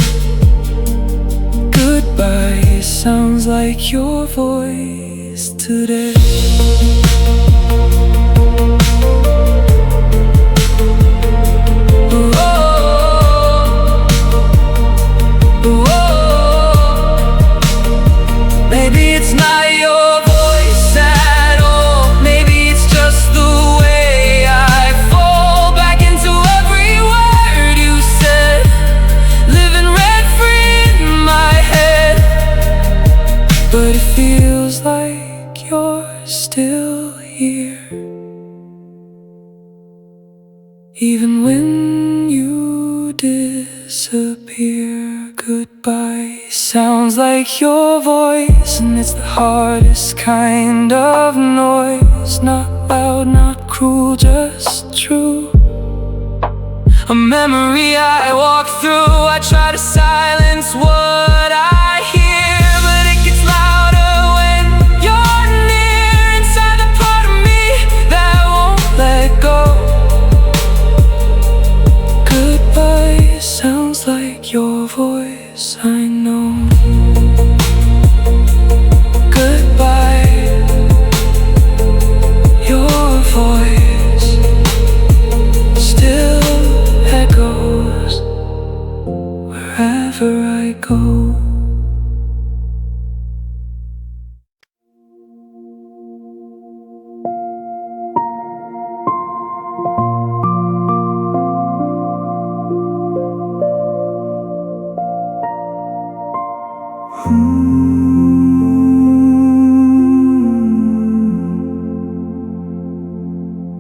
A: Goodbye sounds like your voice today. Even when you disappear, goodbye sounds like your voice, and it's the hardest kind of noise. Not loud, not cruel, just true. A memory I walk through. I try to silence what I hear, but it gets louder when you're near. Inside the part of me that won't let go. Goodbye sounds like your voice, I know. Goodbye, your voice still echoes wherever I go.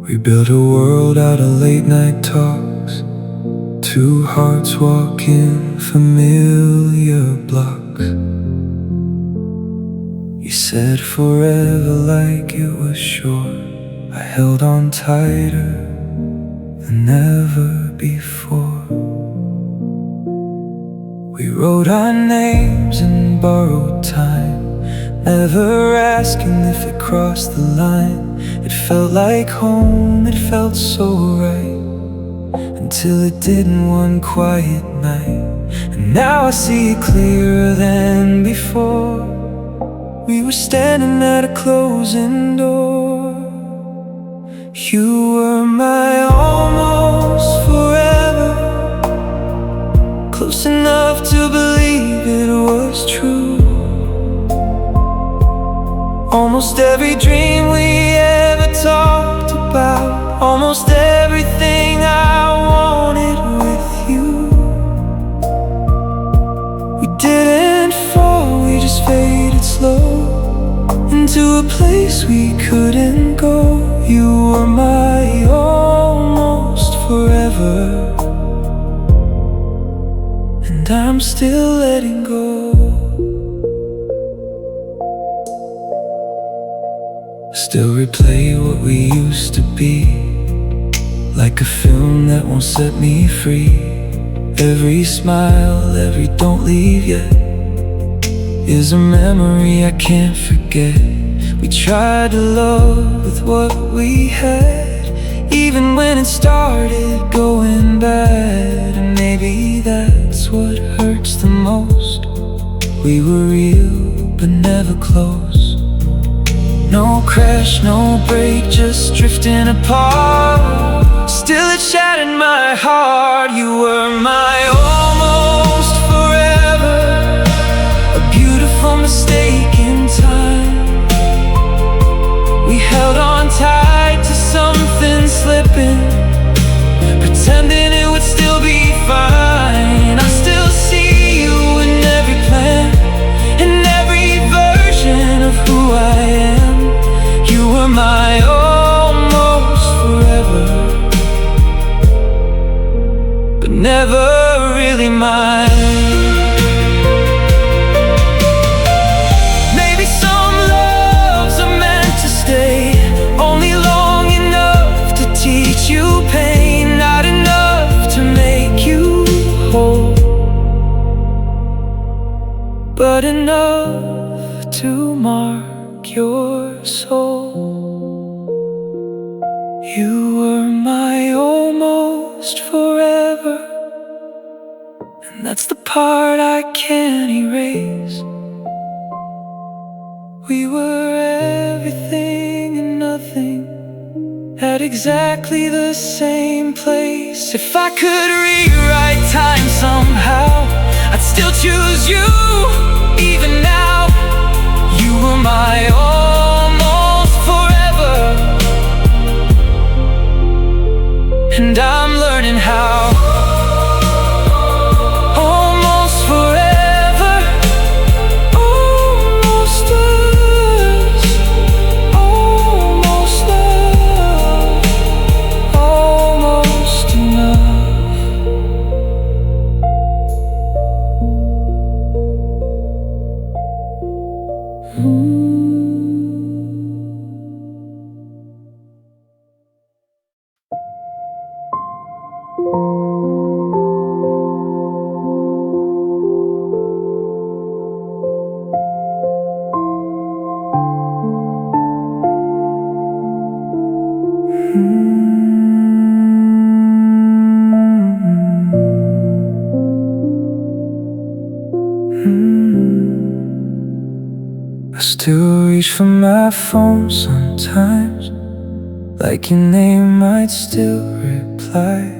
A: We built a world out of late night talks, two hearts walking familiar blocks. You said forever like it was short. I held on tighter than ever before. We wrote our names and borrowed time, never asking if it crossed the line. It felt like home, it felt so right, until it didn't one quiet night. And now I see it clearer than before. We were standing at a closing door. You were my almost forever, close enough to believe it was true. Almost every dream we ever talked about, almost everything I wanted with you. We didn't fall, we just faded slow into a place we couldn't go. You were my almost forever, and I'm still letting go. Still replay what we used to be, like a film that won't set me free. Every smile, every don't leave yet, is a memory I can't forget. We tried to love with what we had, even when it started going bad. And maybe that's what hurts the most. We were real, but never close. No crash, no break, just drifting apart. Still it shattered my heart. You were my almost forever, a beautiful mistake in time. We held on tight to something slipping, pretending it would still be fine. I still see you in every plan, in every version of who I am. You were my almost forever, but never really mine. Maybe some loves are meant to stay, only long enough to teach you pain, not enough to make you whole, but enough to mark your soul. You were my almost forever, and that's the part I can't erase. We were everything and nothing at exactly the same place. If I could rewrite time somehow, I'd still choose you, even now. You were my almost forever, and I'm learning how. Almost forever, almost us, almost love, almost I still reach for my phone sometimes, like your name might still reply.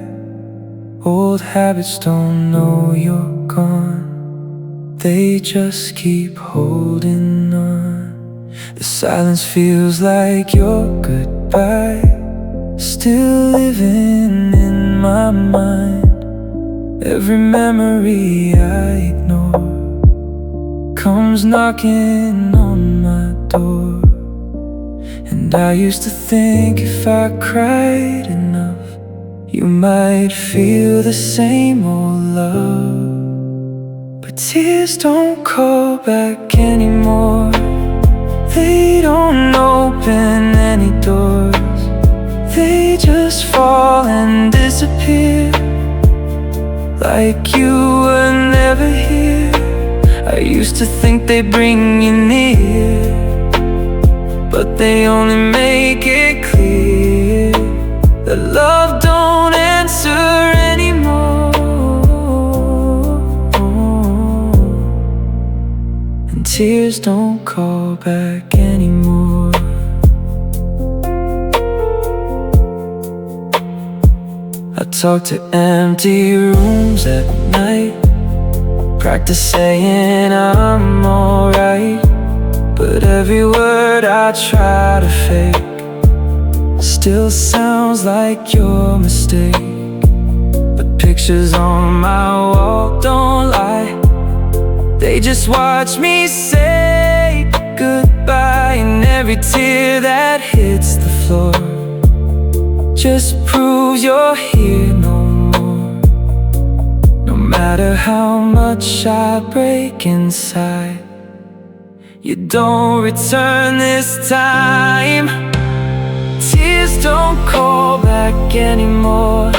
A: Old habits don't know you're gone, they just keep holding on. The silence feels like your goodbye, still living in my mind. Every memory I ignore comes knocking on my door. And I used to think if I cried enough, you might feel the same old love. But tears don't call back anymore, they don't open any doors. They just fall and disappear, like you were never here. I used to think they bring you near, but they only make it clear that love don't answer anymore. And tears don't call back anymore. I talk to empty rooms at night, practice saying I'm alright, but every word I try to fake still sounds like your mistake. But pictures on my wall don't lie, they just watch me say goodbye. And every tear that hits the floor just proves you're here no more. No matter how much I break inside, you don't return this time. Tears don't call back anymore,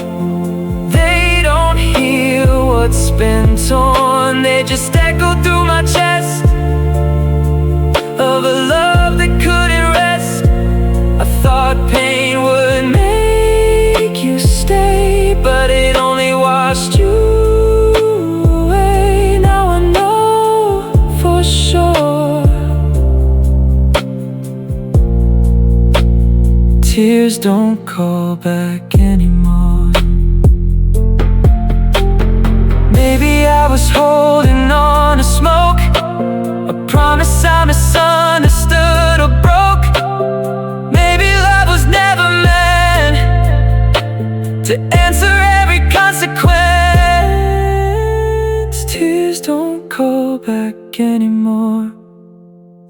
A: they don't heal what's been torn. They just echo through my chest of a love that couldn't rest. I thought pain would make you stay, but it only washed you away. Now I know for sure, tears don't call back anymore. Maybe I was holding on to smoke, a promise I misunderstood or broke. Maybe love was never meant to answer every consequence. Tears don't call back anymore,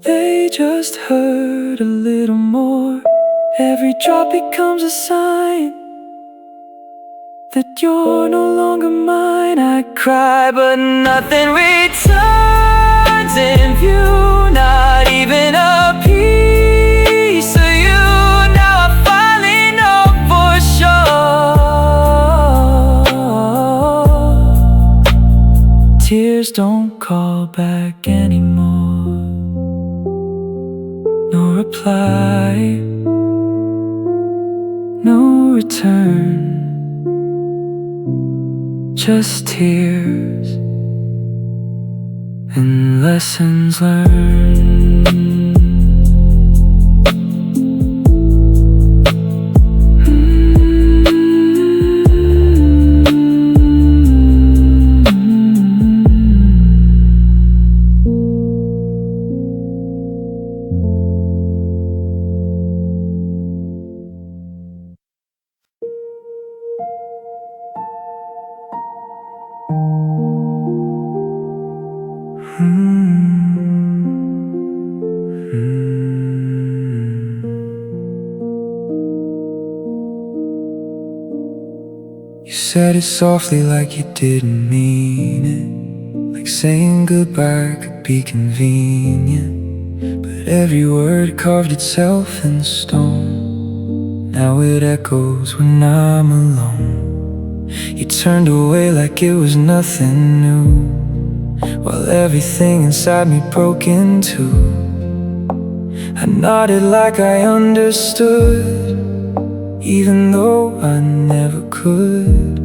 A: they just hurt a little more. Every drop becomes a sign that you're no longer mine. I cry but nothing returns in view, not even a piece of you. Now I finally know for sure, tears don't call back anymore. No reply, no return, just tears and lessons learned. You said it softly like you didn't mean it, like saying goodbye could be convenient. But every word carved itself in stone, now it echoes when I'm alone. You turned away like it was nothing new, while everything inside me broke in two. I nodded like I understood, even though I never could.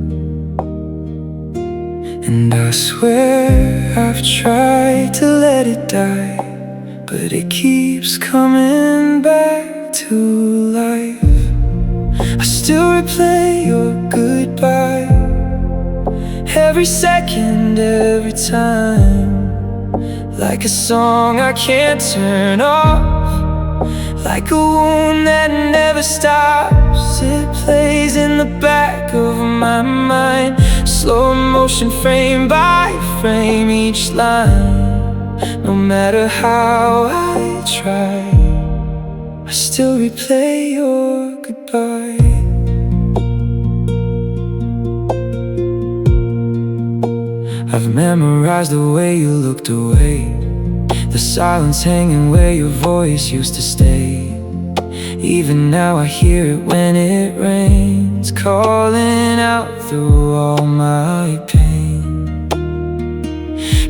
A: And I swear I've tried to let it die, but it keeps coming back to life. I still replay your goodbye, every second, every time, like a song I can't turn off, like a wound that never stops. It plays in the back of my mind, slow motion, frame by frame, each line. No matter how I try, I still replay your goodbye. I've memorized the way you looked away, the silence hanging where your voice used to stay. Even now I hear it when it rains, calling out through all my pain.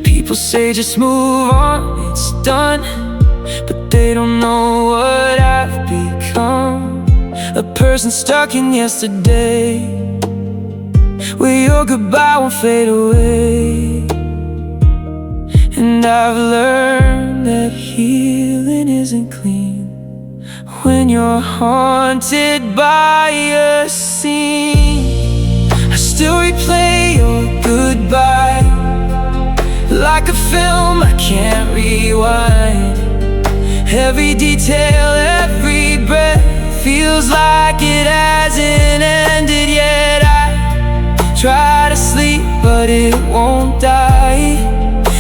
A: People say just move on, it's done, but they don't know what I've become. A person stuck in yesterday, where your goodbye won't fade away. And I've learned that healing isn't clean when you're haunted by a scene. I still replay your goodbye, like a film I can't rewind. Every detail, every breath feels like it hasn't ended yet. I try to sleep, but it won't die.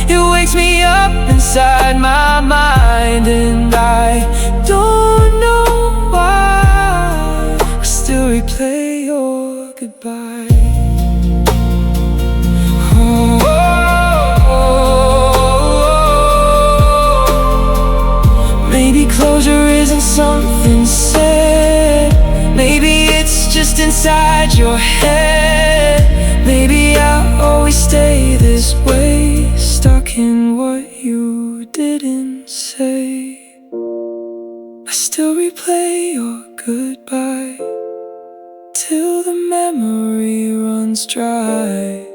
A: It wakes me up inside my mind, and I don't know why. I still replay your goodbye. Oh, oh, oh. Maybe closure isn't something said, maybe it's just inside your head. Maybe I'll always stay this way, stuck in what you didn't say. I still replay your goodbye till the memory runs dry,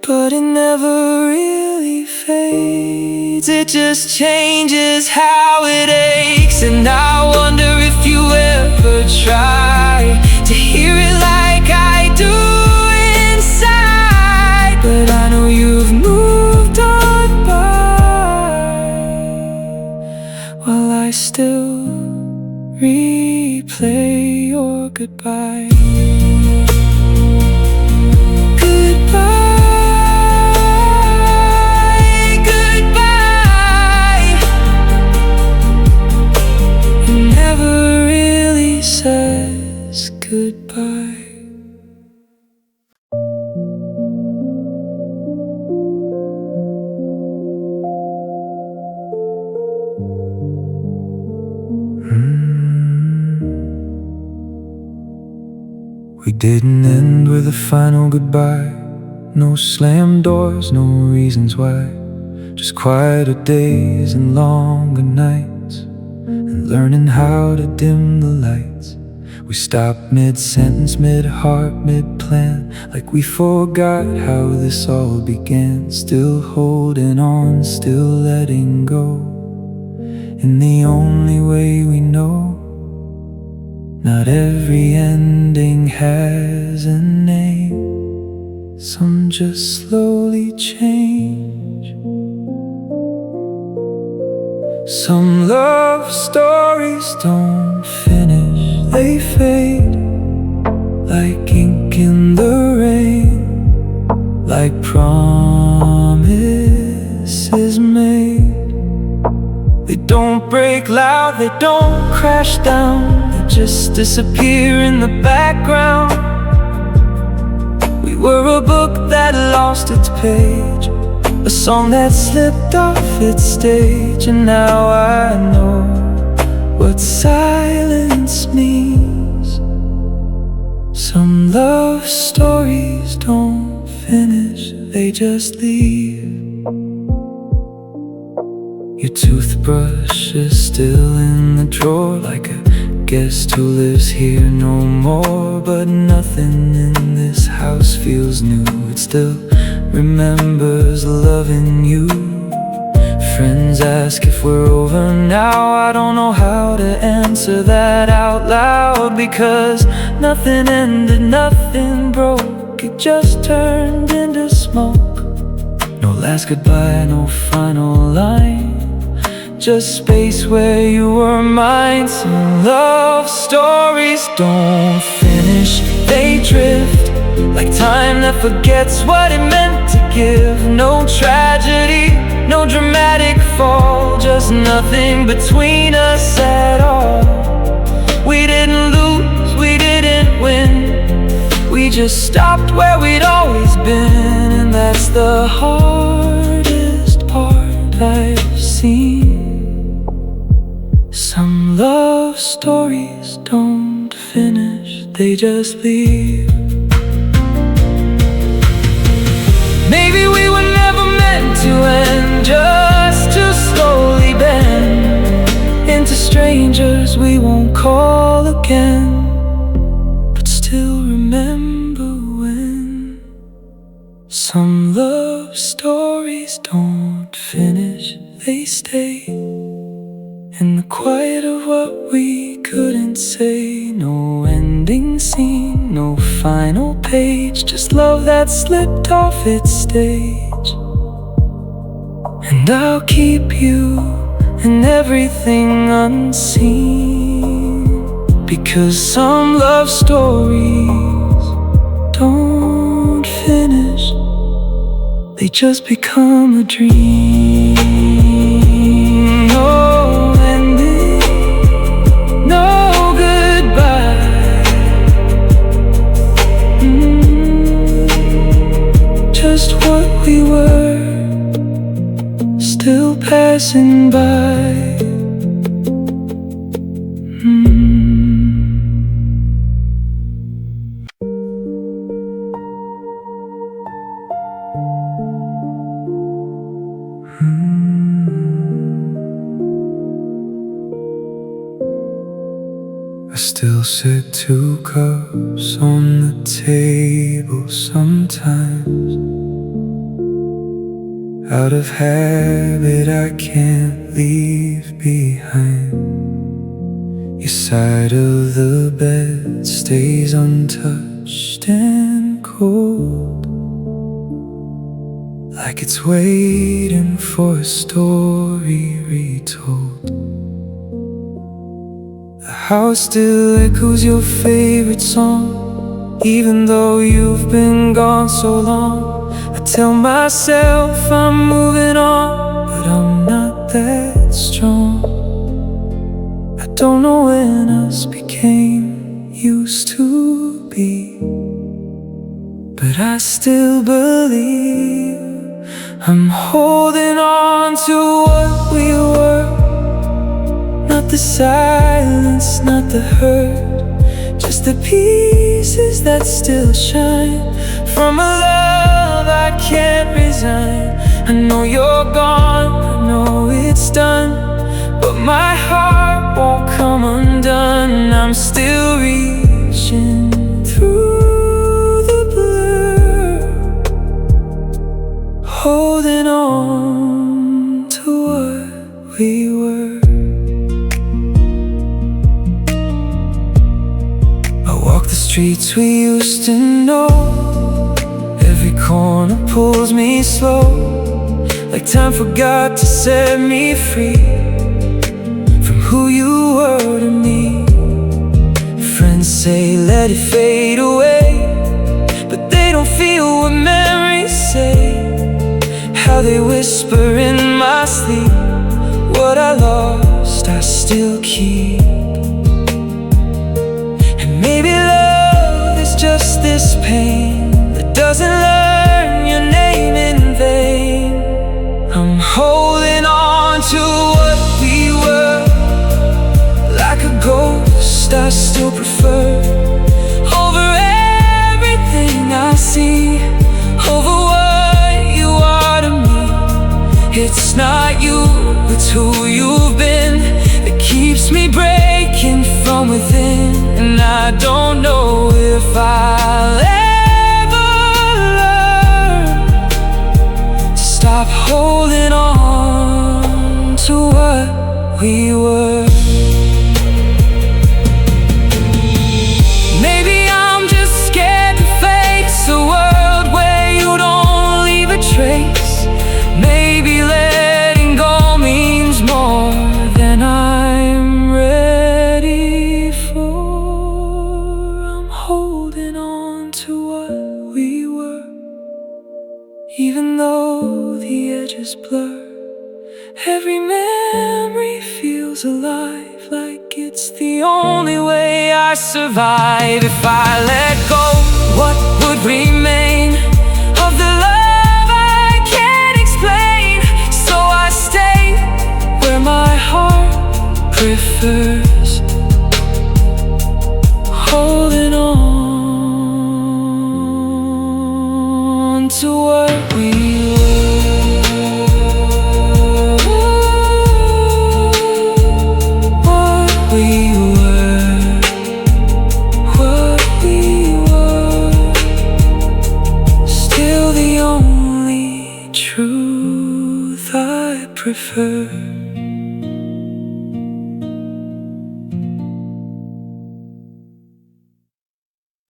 A: but it never really fades. It just changes how it aches. And I wonder if you ever try to hear it like I do inside, but I know you've moved on by, while I still replay your goodbye. Goodbye, goodbye. It never really says goodbye. We didn't end with a final goodbye, no slam doors, no reasons why, just quieter days and longer nights, and learning how to dim the lights. We stopped mid-sentence, mid-heart, mid-plan, like we forgot how this all began. Still holding on, still letting go, in the only way we know. Not every ending has a name, some just slowly change. Some love stories don't finish, they fade, like ink in the rain, like promises made. They don't break loud, they don't crash down, they just disappear in the background. We were a book that lost its page, a song that slipped off its stage. And now I know what silence means, Some love stories don't finish, they just leave. Your toothbrush is still in the drawer, like a guest who lives here no more. But nothing in this house feels new, it still remembers loving you. Friends ask if we're over now, I don't know how to answer that out loud. Because nothing ended, nothing broke, it just turned into smoke. No last goodbye, no final line, just space where you were mine. Some love stories don't finish, they drift, like time that forgets what it meant to give. No tragedy, no dramatic fall, just nothing between us at all. We didn't lose, we didn't win, we just stopped where we'd always been. And that's the hardest part I've seen. Some love stories don't finish, they just leave. Maybe we were never meant to end, just to slowly bend into strangers we won't call again, but still remember when. Some love stories don't finish, they stay in the quiet of what we couldn't say. No ending scene, no final page, just love that slipped off its stage. And I'll keep you in everything unseen, because some love stories don't finish, they just become a dream. No ending, no goodbye, just what we were, still passing by. I still sit 2 cups on the table sometimes. Out of habit I can't leave behind. Your side of the bed stays untouched and cold, like it's waiting for a story retold. The house still echoes your favorite song, even though you've been gone so long. I tell myself I'm moving on, but I'm not that strong. I don't know when us became used to be, but I still believe I'm holding on to what we were. Not the silence, not the hurt, just the pieces that still shine from a love I can't resign. I know you're gone, I know it's done, but my heart won't come undone. I'm still reaching through the blur, holding on to what we were. Streets we used to know, every corner pulls me slow, like time forgot to set me free from who you were to me. Friends say let it fade away, but they don't feel what memories say, how they whisper in my sleep. What I lost I still keep, and maybe just this pain that doesn't learn your name in vain. I'm holding on to what we were, like a ghost I still prefer over Even though the edges blur, every memory feels alive, like it's the only way I survive. If I let go, what would remain of the love I can't explain? So I stay where my heart prefers, holding on to what we truth I prefer.